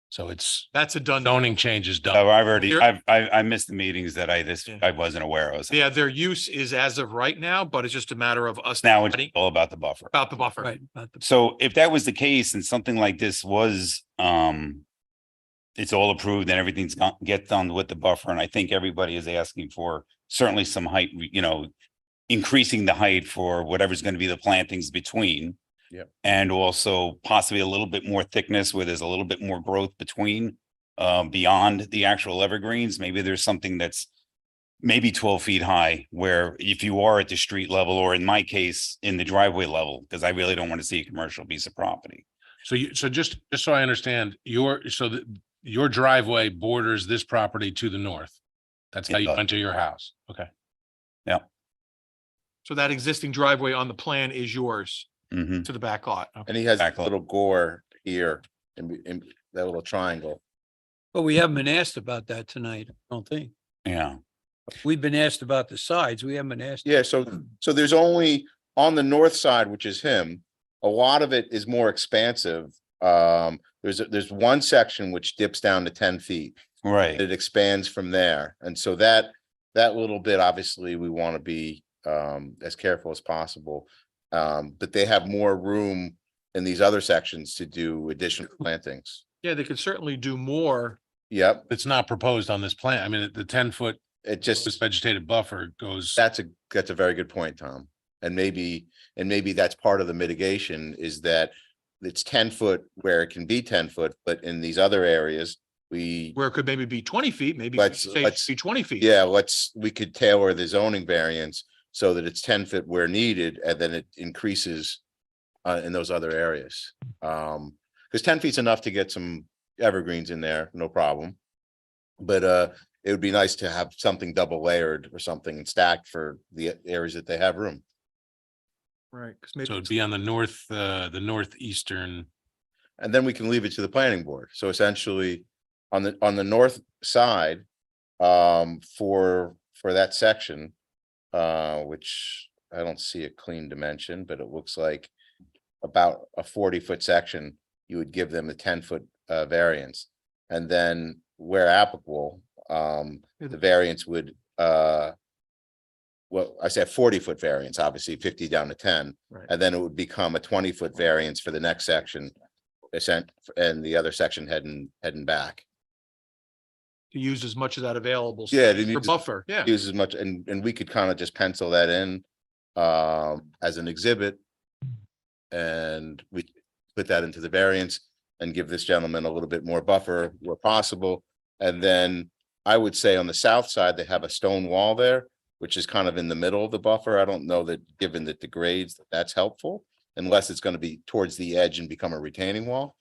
So it's That's a done. zoning change is done. So I've already, Here- I missed the meetings that Yeah. I wasn't aware of. Yeah, their use is as of right now, but it's just a matter of us Now it's deciding all about the buffer. about the buffer. right. About the- So if that was the case and something like this was, it's all approved and everything's get done with the buffer, and I think everybody is asking for certainly some height, increasing the height for whatever's going to be the plantings between. Yep. And also possibly a little bit more thickness where there's a little bit more growth between, beyond the actual evergreens. Maybe there's something that's maybe 12 feet high, where if you are at the street level, or in my case, in the driveway level, because I really don't want to see a commercial piece of property. So just so I understand, your driveway borders this property to the north. That's how It you does. enter your house. Okay. So that existing driveway on the plan is yours Mhm. to the back lot. Okay. And he has a Exactly. little gore here in that little triangle. But we haven't been asked about that tonight, I don't think. Yeah. We've been asked about the sides. We haven't been asked. Yeah, so there's only on the north side, which is him, a lot of it is more expansive. There's one section which dips down to 10 feet. Right. It expands from there. And so that little bit, obviously, we want to be as careful as possible. But they have more room in these other sections to do additional plantings. Yeah, they could certainly do more. Yep, It's not proposed on this plan. I mean, the 10-foot it just, vegetative buffer goes. that's a very good point, Tom. And maybe that's part of the mitigation is that it's 10 foot where it can be 10 foot, but in these other areas, Where it could maybe be 20 feet, maybe Let's- say it let's- should be 20 feet. yeah, we could tailor the zoning variance so that it's 10 foot where needed, and then it increases in those other areas. Because 10 feet's enough to get some evergreens in there, no problem. But it would be nice to have something double layered or something and stacked for the areas that they have room. Right. 'Cause So maybe it'd be on the northeastern. And then we can leave it to the planning board. So essentially, on the north side, for that section, which I don't see a clean dimension, but it looks like about a 40-foot section, you would give them a 10-foot variance. And then where applicable, the variance would well, I said 40-foot variance, obviously 50 down to 10, Right. and then it would become a 20-foot variance for the next section. And the other section heading back. to use as much of that available. Yeah, space to for use- buffer. Yeah. Use as much, and we could kind of just pencil that in as an exhibit. And we put that into the variance and give this gentleman a little bit more buffer where possible. And then I would say on the south side, they have a stone wall there, which is kind of in the middle of the buffer. I don't know that, given that the grades, that's helpful, unless it's going to be towards the edge and become a retaining wall.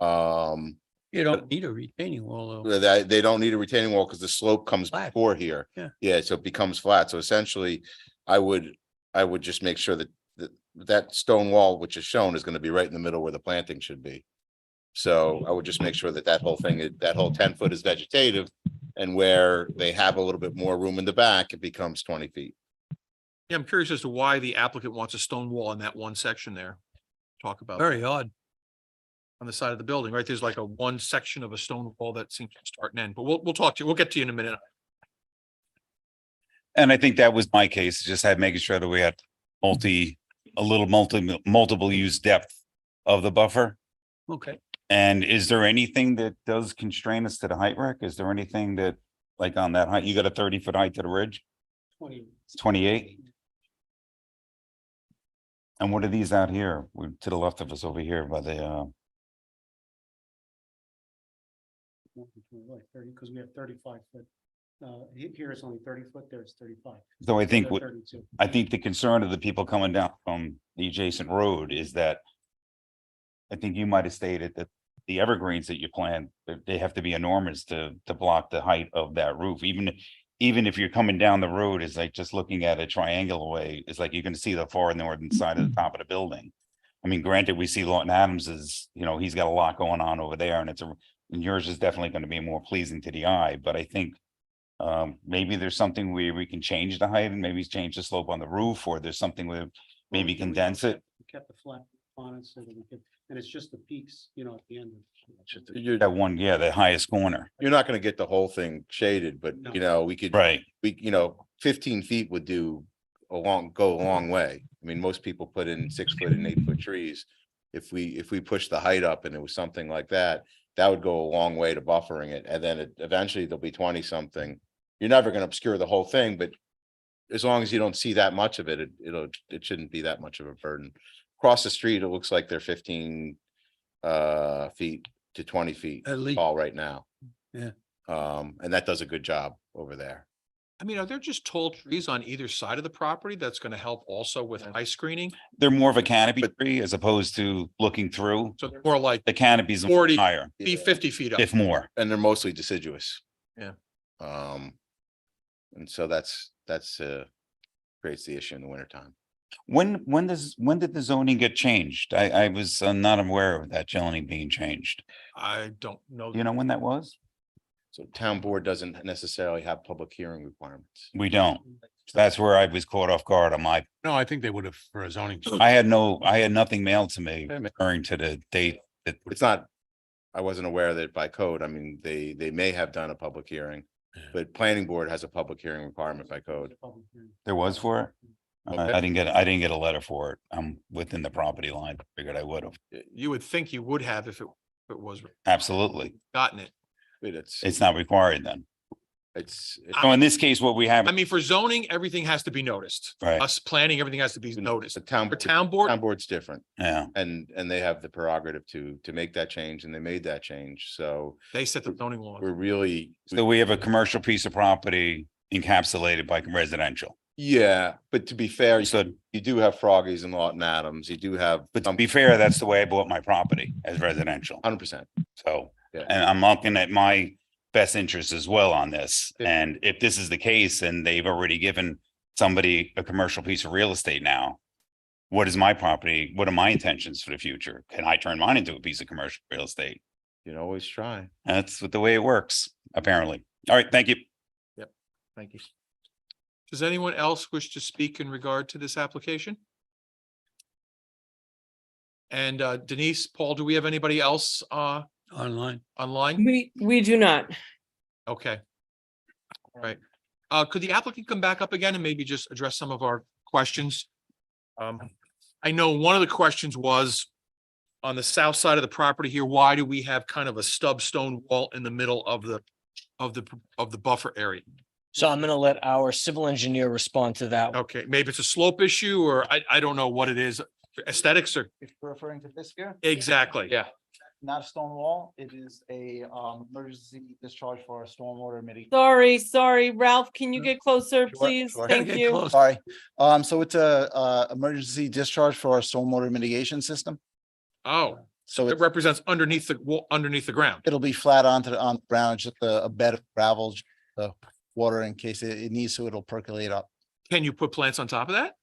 You don't need a retaining wall though. They don't need a retaining wall because the slope comes Flat. before here. Yeah. Yeah, so it becomes flat. So essentially, I would just make sure that that stone wall, which is shown, is going to be right in the middle where the planting should be. So I would just make sure that that whole 10 foot is vegetative, and where they have a little bit more room in the back, it becomes 20 feet. Yeah, I'm curious as to why the applicant wants a stone wall in that one section there. Talk about Very odd. on the side of the building, right? There's like a one section of a stone wall that seems to start and end, but we'll talk to you. We'll get to you in a minute. And I think that was my case, just had making sure that we had multiple use depth of the buffer. Okay. And is there anything that does constrain us to the height, Rick? Is there anything that, like on that height, you got a 30-foot height to the ridge? It's 28? And what are these out here? We're to the left of us over here by the more between like 30, because we have 35 foot. Here it's only 30 foot, there's 35. So I think They're what, 32. I think the concern of the people coming down from the adjacent road is that I think you might have stated that the evergreens that you plant, they have to be enormous to block the height of that roof. Even if you're coming down the road, it's like just looking at a triangular way, it's like you can see the far northern side of the top of the building. I mean, granted, we see Lawton Adams is, you know, he's got a lot going on over there, and and yours is definitely going to be more pleasing to the eye, but I think maybe there's something where we can change the height and maybe change the slope on the roof, or there's something where maybe We condense it. kept the flat on it so that we could, and it's just the peaks, you know, at the end. That one, yeah, the highest corner. You're not gonna get the whole thing shaded, but No. you know, we could, Right. you know, 15 feet would go a long way. I mean, most people put in 6 foot and 8 foot trees. If we push the height up and it was something like that, that would go a long way to buffering it. And then eventually there'll be 20 something. You're never gonna obscure the whole thing, but as long as you don't see that much of it, it shouldn't be that much of a burden. Across the street, it looks like they're 15 feet to 20 feet At least. tall right now. Yeah. And that does a good job over there. I mean, are there just tall trees on either side of the property that's gonna help also with eye screening? They're more of a canopy tree as opposed to looking through. So they're more like The canopy's 40 higher, be 50 feet up. if more. And they're mostly deciduous. Yeah. And so that's creates the issue in the wintertime. When did the zoning get changed? I was not aware of that zoning being changed. I don't know. You know when that was? So town board doesn't necessarily have public hearing requirements. We don't. That's where I was caught off guard on my, No, I think they would have for a zoning. I had nothing mailed to me referring to the date that. It's not, I wasn't aware that by code. I mean, they may have done a public hearing, but planning board has a public hearing requirement by code. There was for it? Okay. I didn't get a letter for it. I'm within the property line. Figured I would have. You would think you would have if it was Absolutely. gotten it. But It's not required then. it's, So in this case, what we have, I mean, for zoning, everything has to be noticed. Right. Us planning, everything has to be noticed. the town, For town board, town board's different. yeah, And they have the prerogative to make that change, and they made that change. So they set the zoning law. we're really, so we have a commercial piece of property encapsulated by residential. yeah, but to be fair, So, you do have Froggies and Lawton Adams. You do have but to be fair, that's the way I bought my property as residential. 100%. So, Yeah. and I'm looking at my best interest as well on this. Yeah. And if this is the case, and they've already given somebody a commercial piece of real estate now, what is my property? What are my intentions for the future? Can I turn mine into a piece of commercial real estate? You can always try. That's the way it works, apparently. All right, thank you. Thank you. Does anyone else wish to speak in regard to this application? And Denise, Paul, do we have anybody else Online. online? We do not. Okay. All right. Could the applicant come back up again and maybe just address some of our questions? I know one of the questions was on the south side of the property here, why do we have kind of a stub stone wall in the middle of the buffer area? So I'm gonna let our civil engineer respond to that. Okay, maybe it's a slope issue, or I don't know what it is. Aesthetics or If you're referring to this here, exactly, yeah. not a stone wall, it is a emergency discharge for a stormwater mitigation. Sorry, Ralph, can you get closer, Sure, please? sure. Thank Get you. close. Sorry, so it's a emergency discharge for our stormwater mitigation system. Oh, So it represents underneath the wall, underneath the ground. it'll be flat on the ground, just a bed of gravel, just the water in case it needs to, it'll percolate up. Can you put plants on top of that?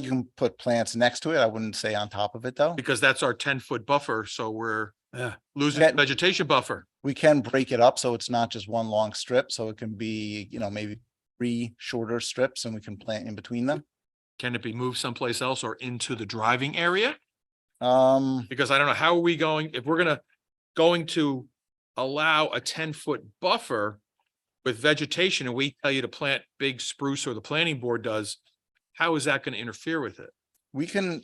You can put plants next to it. I wouldn't say on top of it, though. Because that's our 10-foot buffer, so we're Yeah. losing Yeah. vegetation buffer. We can break it up, so it's not just one long strip, so it can be, maybe 3 shorter strips and we can plant in between them. Can it be moved someplace else or into the driving area? Um, Because I don't know, how are we if we're going to allow a 10-foot buffer with vegetation and we tell you to plant big spruce, or the planning board does, how is that going to interfere with it? we can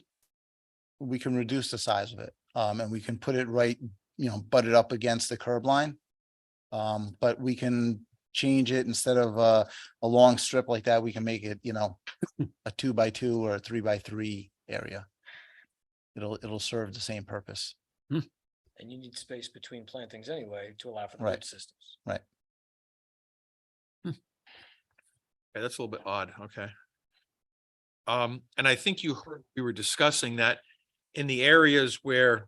reduce the size of it, and we can put it right, butt it up against the curb line. But we can change it instead of a long strip like that, we can make it, a 2x2 or a 3x3 area. It'll serve the same purpose. And you need space between plantings anyway to allow for the Right. root systems. Right. Okay, that's a little bit odd, okay. And I think you heard, we were discussing that in the areas where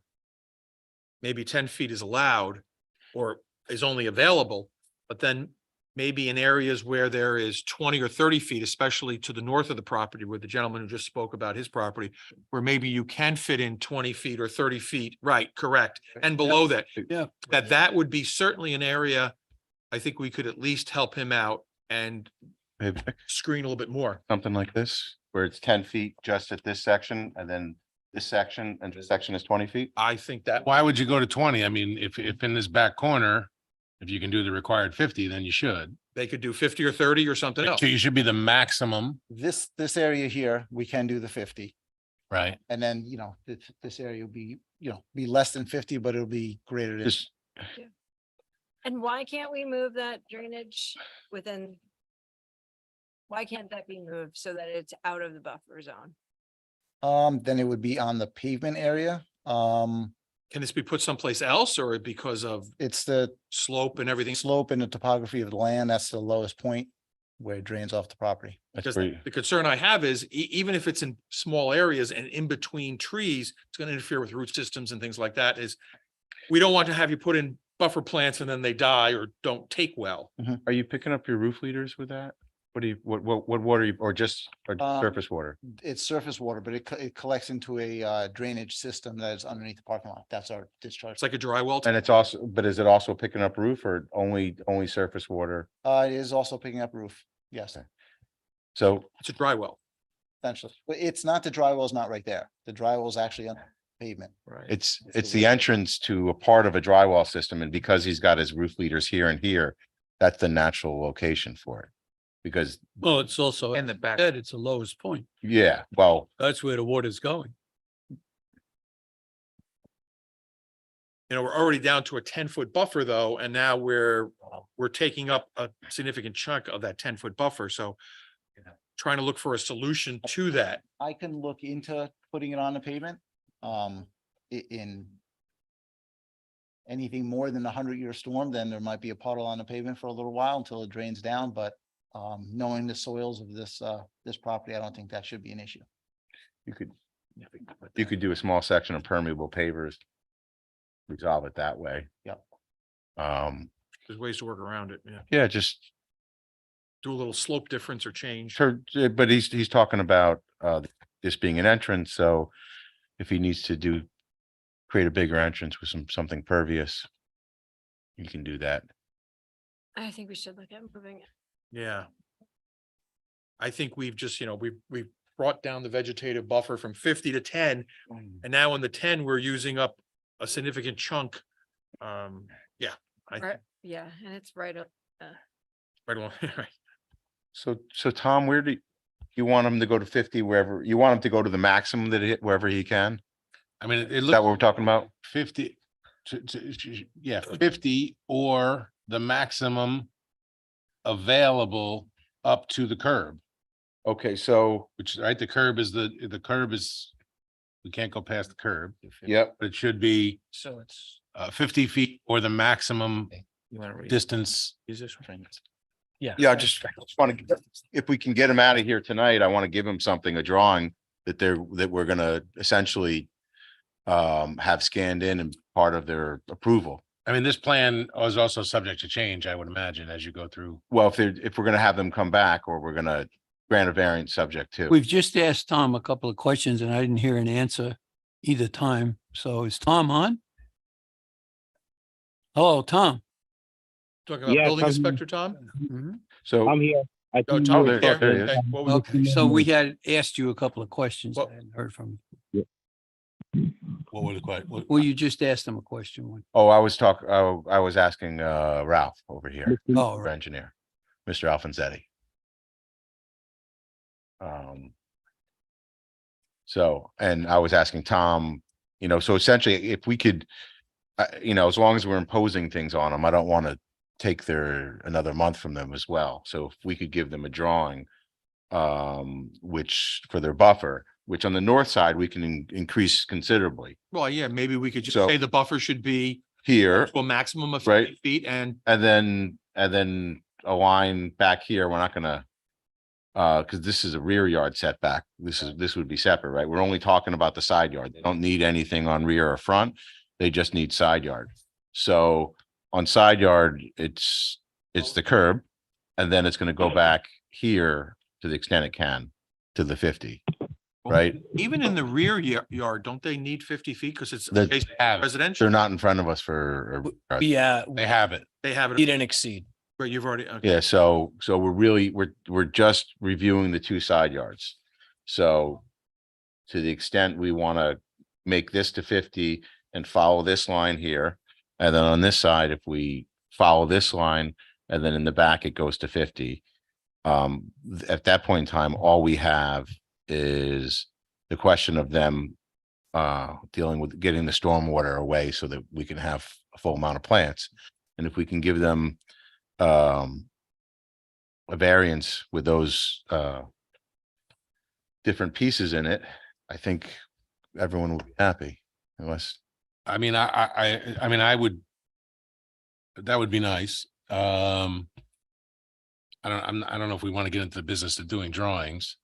maybe 10 feet is allowed or is only available, but then maybe in areas where there is 20 or 30 feet, especially to the north of the property where the gentleman who just spoke about his property, where maybe you can fit in 20 feet or 30 feet, right, correct, and below that. Yeah. That would be certainly an area, I think we could at least help him out and Maybe screen a little bit more. something like this, where it's 10 feet just at this section and then this section and this section is 20 feet. I think that. Why would you go to 20? I mean, if in this back corner, if you can do the required 50, then you should. They could do 50 or 30 or something else. So you should be the maximum, This area here, we can do the 50. right? And then, this area will be, be less than 50, but it'll be greater than. Just And why can't we move that drainage within? Why can't that be moved so that it's out of the buffer zone? Then it would be on the pavement area. Can this be put someplace else or because of It's the slope and everything? slope and the topography of the land. That's the lowest point where it drains off the property. Because where you- the concern I have is even if it's in small areas and in between trees, it's going to interfere with root systems and things like that is we don't want to have you put in buffer plants and then they die or don't take well. Are you picking up your roof leaders with that? What do you, what water, you or just surface water? It's surface water, but it collects into a drainage system that is underneath the parking lot. That's our discharge. It's like a dry well. And it's also, but is it also picking up roof or only surface water? It is also picking up roof. Yes, So It's a dry well. essentially. But it's not, the dry well's not right there. The dry well's actually on pavement. Right. it's the entrance to a part of a drywall system, and because he's got his roof leaders here and here, that's the natural location for it. Because, Well, it's also, In the back. it's the lowest point. yeah, well, That's where the water's going. We're already down to a 10-foot buffer though, and now we're taking up a significant chunk of that 10-foot buffer. So trying to look for a solution to that. I can look into putting it on the pavement. In anything more than a 100-year storm, then there might be a puddle on the pavement for a little while until it drains down, but knowing the soils of this property, I don't think that should be an issue. you could do a small section of permeable pavers. Resolve it that way. Yep. There's ways to work around it. Yeah. Yeah, just Do a little slope difference or change. but he's talking about this being an entrance, so if he needs to create a bigger entrance with something pervious, you can do that. I think we should look at moving it. Yeah. I think we've just, we've brought down the vegetative buffer from 50 to 10. And now in the 10, we're using up a significant chunk. Yeah. Right, yeah, and it's right up. Right along, right. So Tom, where do you want him to go to 50 wherever you want him to go to the maximum that it wherever he can? I mean, it Is looks that what we're talking about? 50 yeah, 50 or the maximum available up to the curb, Okay, so, which, right, the curb is, we can't go past the curb. yep, But it should be So it's. 50 feet or the maximum You want to read? distance. Use this one? Yeah. yeah, I just want to, if we can get him out of here tonight, I want to give him something, a drawing that we're gonna essentially have scanned in and part of their approval. I mean, this plan is also subject to change, I would imagine, as you go through. Well, if we're gonna have them come back, or we're gonna grant a variance subject to. We've just asked Tom a couple of questions and I didn't hear an answer either time. So is Tom on? Hello, Tom. Talking about Yes, building I'm- inspector, Tom? So, I'm here. I Oh, think Tom, you you're were- there. there he is. Okay, what was- Okay, so we had asked you a couple of questions. I Well- hadn't heard from What was the question? you. Well, you just asked him a question. I was asking Ralph over here, Oh, our right. engineer, Mr. Alfonsetti. So, and I was asking Tom, so essentially if we could, as long as we're imposing things on them, I don't want to take another month from them as well. So if we could give them a drawing, which for their buffer, which on the north side, we can increase considerably Well, yeah, maybe we could just So- say the buffer should be here. to a maximum of Right. 50 feet and And then a line back here, we're not gonna. Cause this is a rear yard setback. This would be separate, right? We're only talking about the side yard. They don't need anything on rear or front. They just need side yard. So on side yard, it's the curb. And then it's gonna go back here to the extent it can, to the 50, right? even in the rear yard, don't they need 50 feet? Because it's That- adjacent to Have it. residential. They're not in front of us for. Yeah, They have it. They have you it, didn't exceed. but you've already, okay. Yeah, so we're just reviewing the two side yards. So to the extent we want to make this to 50 and follow this line here, and then on this side, if we follow this line, and then in the back, it goes to 50. At that point in time, all we have is the question of them dealing with getting the stormwater away so that we can have a full amount of plants. And if we can give them a variance with those different pieces in it, I think everyone will be happy unless. I mean, I mean, I would. That would be nice. I don't know if we want to get into the business of doing drawings.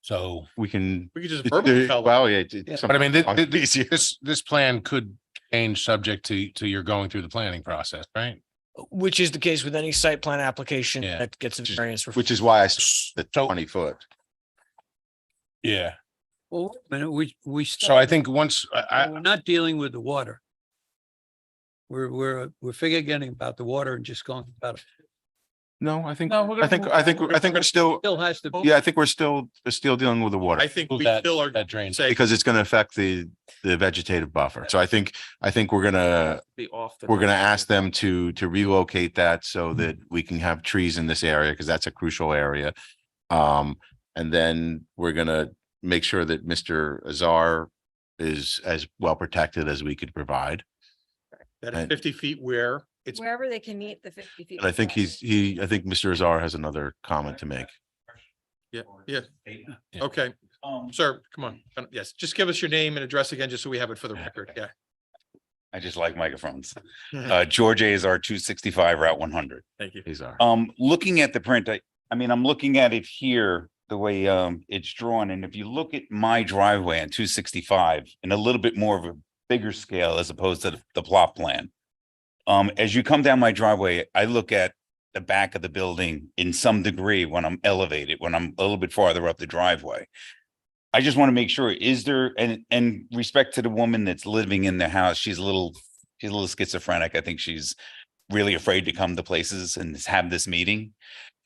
So, We can. We could just verbally tell them. Well, yeah. but I mean, this plan could change subject to your going through the planning process, right? Which is the case with any site plan application Yeah. that gets a variance. Which is why I said the 20 foot. Yeah. Well, wait a minute, we. So I think once We're not dealing with the water. We're forgetting about the water and just going about it. No, I think, No, we're gonna- I think we're still, Still has to. yeah, I think we're still dealing with the water. I think move we that, still are that drain. say, Because it's gonna affect the vegetative buffer. So I think we're gonna, Be off the. we're gonna ask them to relocate that so that we can have trees in this area, because that's a crucial area. And then we're gonna make sure that Mr. Azar is as well protected as we could provide. that is 50 feet where it's, Wherever they can meet the 50 feet. And I think I think Mr. Azar has another comment to make. yeah. Okay, sir, come on. Yes, just give us your name and address again, just so we have it for the record. Yeah. I just like microphones. George Azar, 265 Route 100. Thank you. Azar. Looking at the print, I mean, I'm looking at it here, the way it's drawn, and if you look at my driveway on 265 in a little bit more of a bigger scale as opposed to the plot plan. As you come down my driveway, I look at the back of the building in some degree when I'm elevated, when I'm a little bit farther up the driveway. I just want to make sure, is there, and respect to the woman that's living in the house, she's a little schizophrenic. I think she's really afraid to come to places and have this meeting.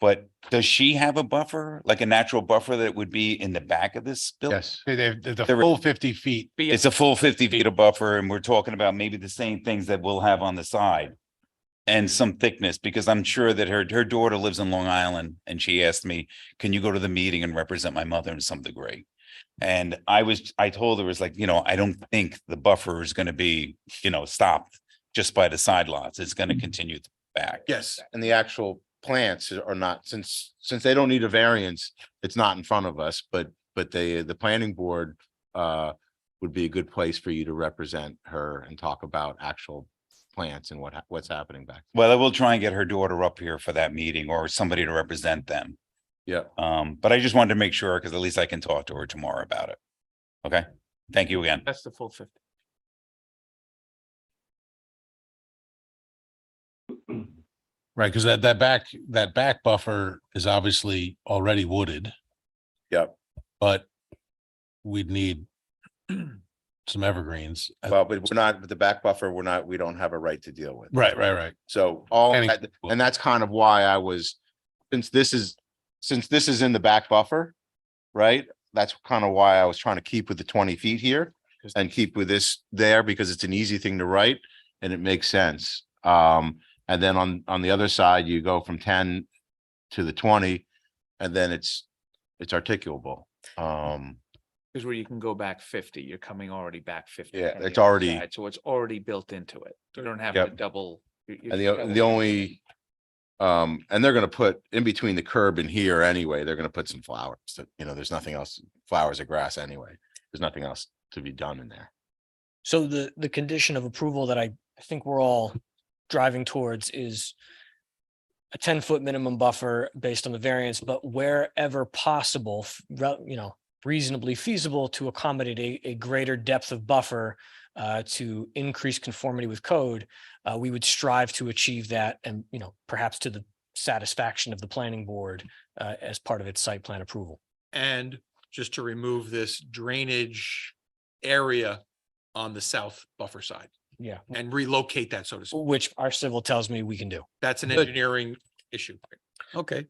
But does she have a buffer, like a natural buffer that would be in the back of this building? Yes. The full 50 feet. It's a full 50 feet of buffer, and we're talking about maybe the same things that we'll have on the side. And some thickness, because I'm sure that her daughter lives in Long Island, and she asked me, can you go to the meeting and represent my mother in some degree? And I told her, it was like, I don't think the buffer is gonna be, stopped just by the side lots. It's gonna continue back. Yes. And the actual plants are not, since they don't need a variance, it's not in front of us, but the planning board would be a good place for you to represent her and talk about actual plants and what's happening back. Well, I will try and get her daughter up here for that meeting or somebody to represent them. Yeah. But I just wanted to make sure, because at least I can talk to her tomorrow about it. Okay, thank you again. That's the full 50. Right, because that back buffer is obviously already wooded, Yep. but we'd need some evergreens. Well, but we're not, with the back buffer, we don't have a right to deal with. Right. So Planning- and that's kind of why I was, since this is in the back buffer, right? That's kind of why I was trying to keep with the 20 feet here and keep with this there, because it's an easy thing to write and it makes sense. And then on the other side, you go from 10 to the 20, and then it's articulable. Is where you can go back 50. You're coming already back 50. Yeah, from the it's other already- side, so it's already built into it. You don't have Yep. to double. And the only And they're gonna put in between the curb and here anyway, they're gonna put some flowers that, there's nothing else, flowers or grass anyway. There's nothing else to be done in there. So the condition of approval that I think we're all driving towards is a 10-foot minimum buffer based on the variance, but wherever possible, reasonably feasible to accommodate a greater depth of buffer to increase conformity with code, we would strive to achieve that and, perhaps to the satisfaction of the planning board as part of its site plan approval. And just to remove this drainage area on the south buffer side Yeah. and relocate that, so to speak. Which our civil tells me we can do. That's an Good. engineering issue, Okay.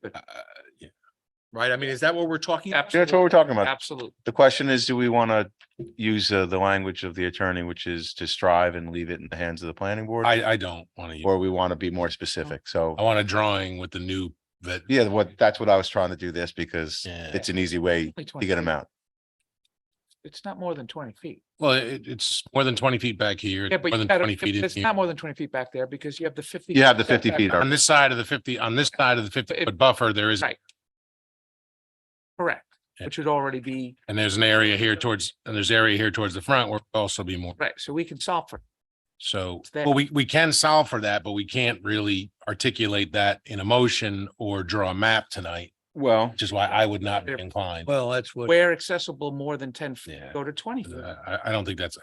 right? I mean, is that what we're talking? Yeah, that's what we're talking about. Absolutely. The question is, do we want to use the language of the attorney, which is to strive and leave it in the hands of the planning board? I don't want to, Or we want to be more specific? So, I want a drawing with the new that. yeah, that's what I was trying to do this because Yeah. it's an easy way Only to 20 get them feet. out. It's not more than 20 feet. Well, it's more than 20 feet back here. Yeah, it's but more you than gotta, 20 feet in it's here. not more than 20 feet back there because you have the 50. You have the 50 setback feet. On this side of the 50, on this side of the 50-foot buffer, there is, Right. Correct, Yeah. which would already be, and there's an area here towards, and there's area here towards the front where it'll also be more. right, so we can solve for it. So, It's there. well, we can solve for that, but we can't really articulate that in a motion or draw a map tonight, Well, which is why I would not be inclined. Well, that's what, Where accessible more than 10 feet, Yeah. go to 20 feet. I don't think that's,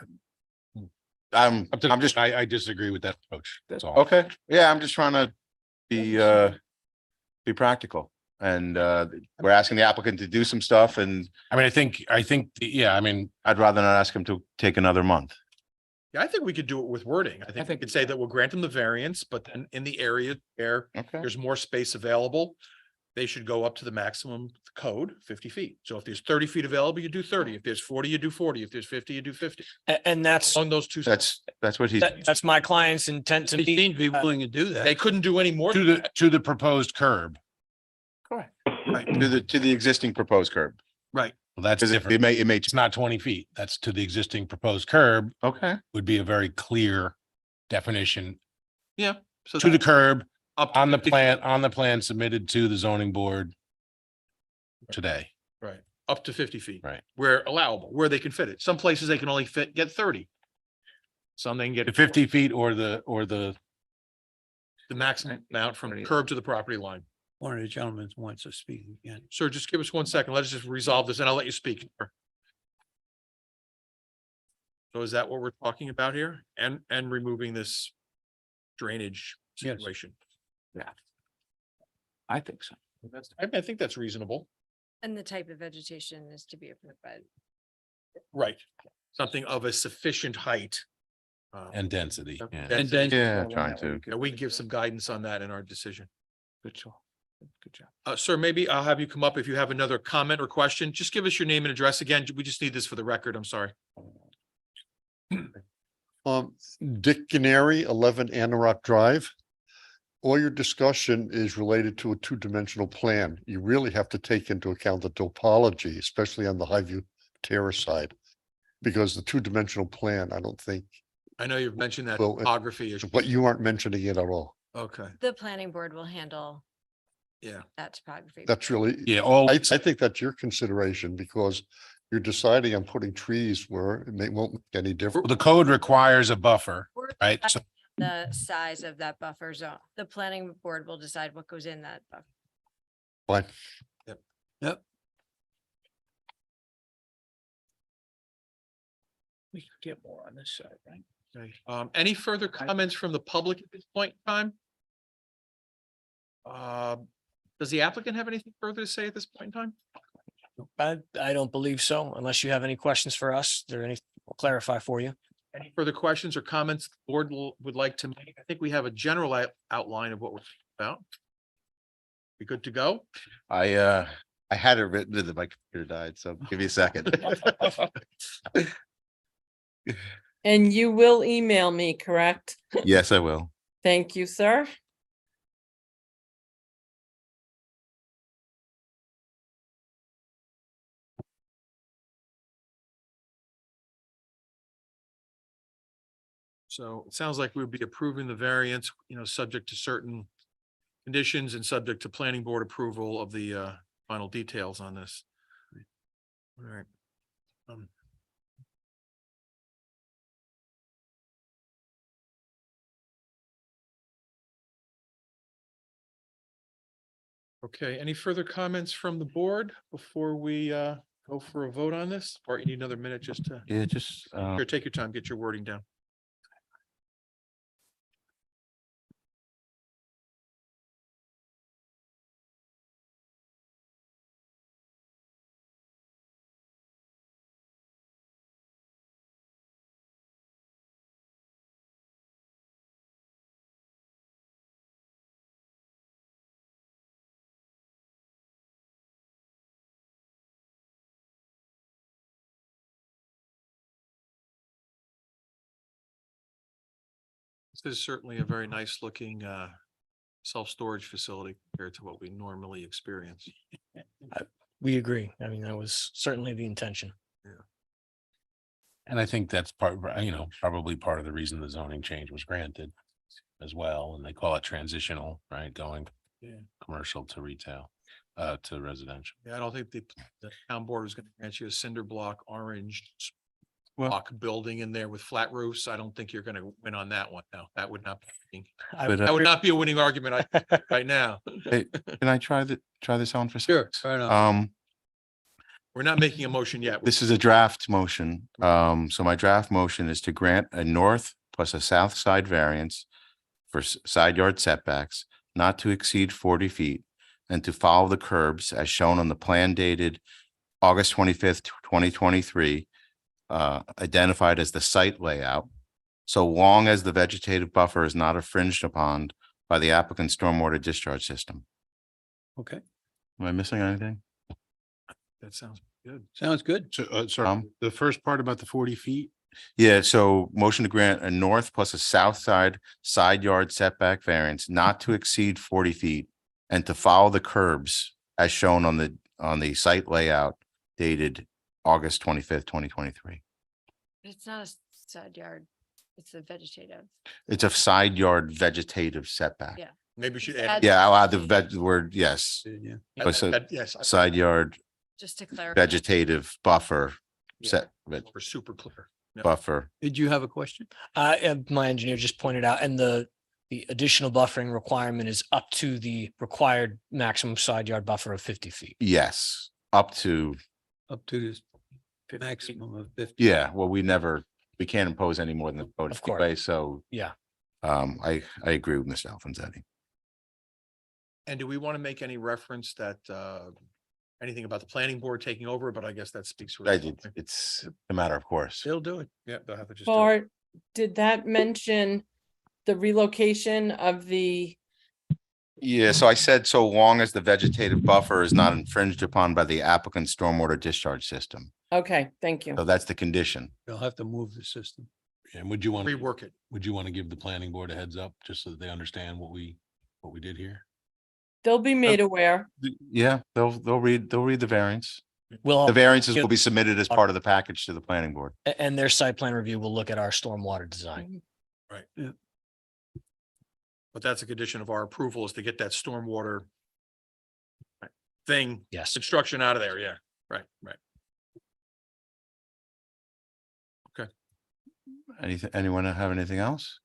I'm just, I disagree with that approach. That's all. okay. Yeah, I'm just trying to be practical. And we're asking the applicant to do some stuff and I mean, I think, yeah, I mean, I'd rather not ask him to take another month. Yeah, I think we could do it with wording. I think we could say that we'll grant them the variance, but then in the area where Okay. there's more space available, they should go up to the maximum code, 50 feet. So if there's 30 feet available, you do 30. If there's 40, you do 40. If there's 50, you do 50. And that's, On those two. That's what he's, that's my client's intent to they be. seem to be willing to do They that. couldn't do any more. to the proposed curb. Correct. Right, to the existing proposed curb. right. Well, that's Because different. it may, It's not 20 feet. That's to the existing proposed curb okay. would be a very clear definition Yeah. So to the curb up to on the 50 plan submitted to the zoning board today. Right, up to 50 feet. Right. Where allowable, where they can fit it. Some places they can only get 30. Some they can The get 50 feet or the, the maximum amount from curb to the property line. One of the gentlemen wants to speak again. Sir, just give us 1 second. Let's just resolve this and I'll let you speak. So is that what we're talking about here? And removing this drainage Yes. situation? I think so. I think that's reasonable. And the type of vegetation is to be approved by. Right. Something of a sufficient height. and density. Yeah. And then, Yeah, trying to. Yeah, we can give some guidance on that in our decision. Good job. Good job. Sir, maybe I'll have you come up if you have another comment or question. Just give us your name and address again. We just need this for the record. I'm sorry. Dick Canary, 11 Anorak Drive. All your discussion is related to a two-dimensional plan. You really have to take into account the topology, especially on the Highview Terrace side. Because the two-dimensional plan, I don't think, I know you've mentioned that Well, topography issue. but you aren't mentioning it at all. Okay, The planning board will handle yeah. that topography. That's really, Yeah, all, I think that's your consideration because you're deciding on putting trees where it won't make any difference. the code requires a buffer, We're right? deciding So The size of that buffer zone. The planning board will decide what goes in that buffer. Fine. yep, We could get more on this side, right? Okay. Any further comments from the public at this point in time? Does the applicant have anything further to say at this point in time? I don't believe so, unless you have any questions for us. There any, we'll clarify for you. Any further questions or comments the board would like to make? I think we have a general outline of what we're about. We good to go? I had it written and then my computer died, so give me a second. And you will email me, correct? Yes, I will. Thank you, sir. So it sounds like we'll be approving the variance, subject to certain conditions and subject to planning board approval of the final details on this. All right. Okay, any further comments from the board before we go for a vote on this? Or you need another minute just to, Yeah, just, sure, take your time, get your wording down. This is certainly a very nice looking self-storage facility compared to what we normally experience. We agree. I mean, that was certainly the intention. And I think that's probably part of the reason the zoning change was granted as well. And they call it transitional, right? Going Yeah. commercial to retail, to residential. Yeah, I don't think the town board is going to grant you a cinder block, orange Well- block building in there with flat roofs. I don't think you're going to win on that one. No, that would not be, I- that would not be a winning argument right now. hey, can I try this on for? Sure, seconds? fair enough. We're not making a motion yet. This is a draft motion. So my draft motion is to grant a north plus a south side variance for side yard setbacks not to exceed 40 feet and to follow the curbs as shown on the plan dated August 25th, 2023, identified as the site layout, so long as the vegetative buffer is not infringed upon by the applicant's stormwater discharge system. Okay, Am I missing anything? That sounds good. sounds good. So, sorry, the first part about the 40 feet, Yeah, so motion to grant a north plus a south side yard setback variance not to exceed 40 feet and to follow the curbs as shown on the site layout dated August 25th, 2023. It's not a side yard, it's a vegetative. It's a side yard vegetative setback. Yeah. Maybe we should Just add. add- Yeah, I'll add the word, yes, Yeah. but so Yes. side yard Just to clarify. vegetative buffer Yeah. We're super clear. Yeah. buffer. Did you have a question? And my engineer just pointed out, and the additional buffering requirement is up to the required maximum side yard buffer of 50 feet. Yes, up to, Up to this maximum of 50. yeah, well, we can't impose any more than the code Of course. anyway, so Yeah. I agree with Mr. Alfonsetti. And do we want to make any reference that anything about the planning board taking over? But I guess that speaks for. It's a matter of course. They'll do it. Yeah, they'll have to just. do it. Bart, did that mention the relocation of the, Yeah, so I said, so long as the vegetative buffer is not infringed upon by the applicant's stormwater discharge system. okay, thank you. So that's the condition. They'll have to move the system. and would you want, Rework it. would you want to give the planning board a heads up just so that they understand what we did here? They'll be made aware. Yeah, they'll read the variance. We'll, The variances will be submitted as part of the package to the planning board. and their site plan review will look at our stormwater design. Right. Yeah. But that's a condition of our approval is to get that stormwater thing, Yes. construction out of there. Yeah, right. Anyone have anything else?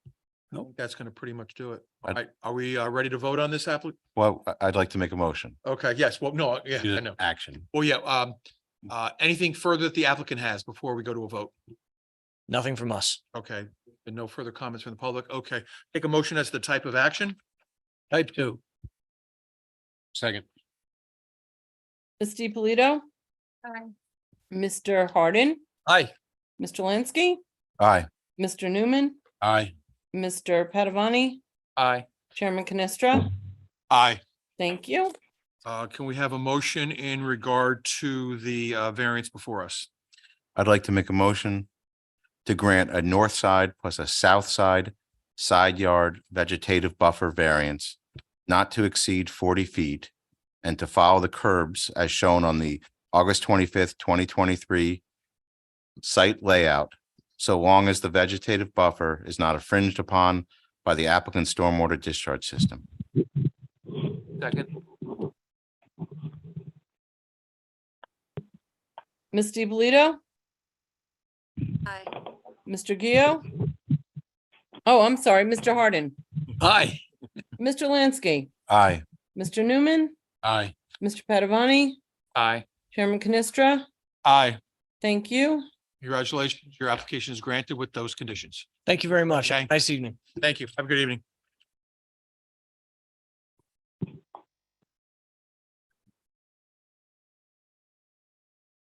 I think that's going to pretty much do it. I'd- Right, are we ready to vote on this application? Well, I'd like to make a motion. Okay, yes, well, no, yeah, I know. Action. Well, yeah, anything further that the applicant has before we go to a vote? Nothing from us. Okay, and no further comments from the public. Okay, take a motion as the type of action. Type 2. Second. Ms. Polito, Aye. Mr. Hardin, Aye. Mr. Lansky, Aye. Mr. Newman, Aye. Mr. Padavani, Aye. Chairman Canestra. Aye. Thank you. Can we have a motion in regard to the variance before us? I'd like to make a motion to grant a north side plus a south side yard vegetative buffer variance not to exceed 40 feet and to follow the curbs as shown on the August 25th, 2023 site layout, so long as the vegetative buffer is not infringed upon by the applicant's stormwater discharge system. Second. Ms. DiPolito, Aye. Mr. Gio? Oh, I'm sorry, Mr. Hardin, Aye. Mr. Lansky, Aye. Mr. Newman, Aye. Mr. Padavani, Aye. Chairman Canestra. Aye. Thank you. Congratulations. Your application is granted with those conditions. Thank you very much. Okay. Nice evening. Thank you. Have a good evening.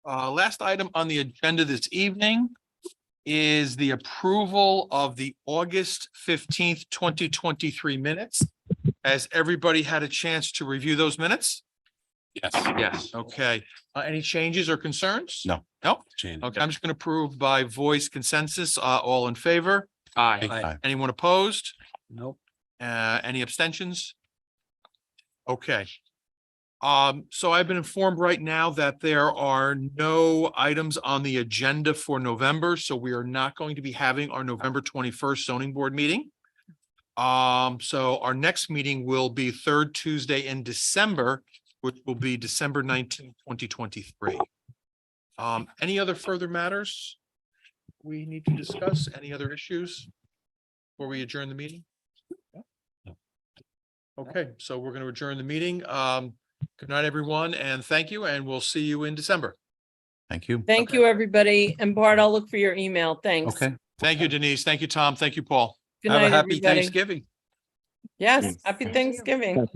Last item on the agenda this evening is the approval of the August 15th, 2023 minutes. Has everybody had a chance to review those minutes? Yes. Yes. Okay. Any changes or concerns? No. No? Change. Okay, I'm just going to approve by voice consensus. All in favor? Aye. Aye. Anyone opposed? Nope. Any abstentions? Okay. So I've been informed right now that there are no items on the agenda for November, so we are not going to be having our November 21st zoning board meeting. So our next meeting will be third Tuesday in December, which will be December 19th, 2023. Any other further matters we need to discuss? Any other issues before we adjourn the meeting? Okay, so we're going to adjourn the meeting. Good night, everyone, and thank you, and we'll see you in December. Thank you. Thank you, everybody. And Bart, I'll look for your email. Thanks. Okay. Thank you, Denise. Thank you, Tom. Thank you, Paul. Good Have a night, happy everybody. Thanksgiving. Yes, happy Thanksgiving.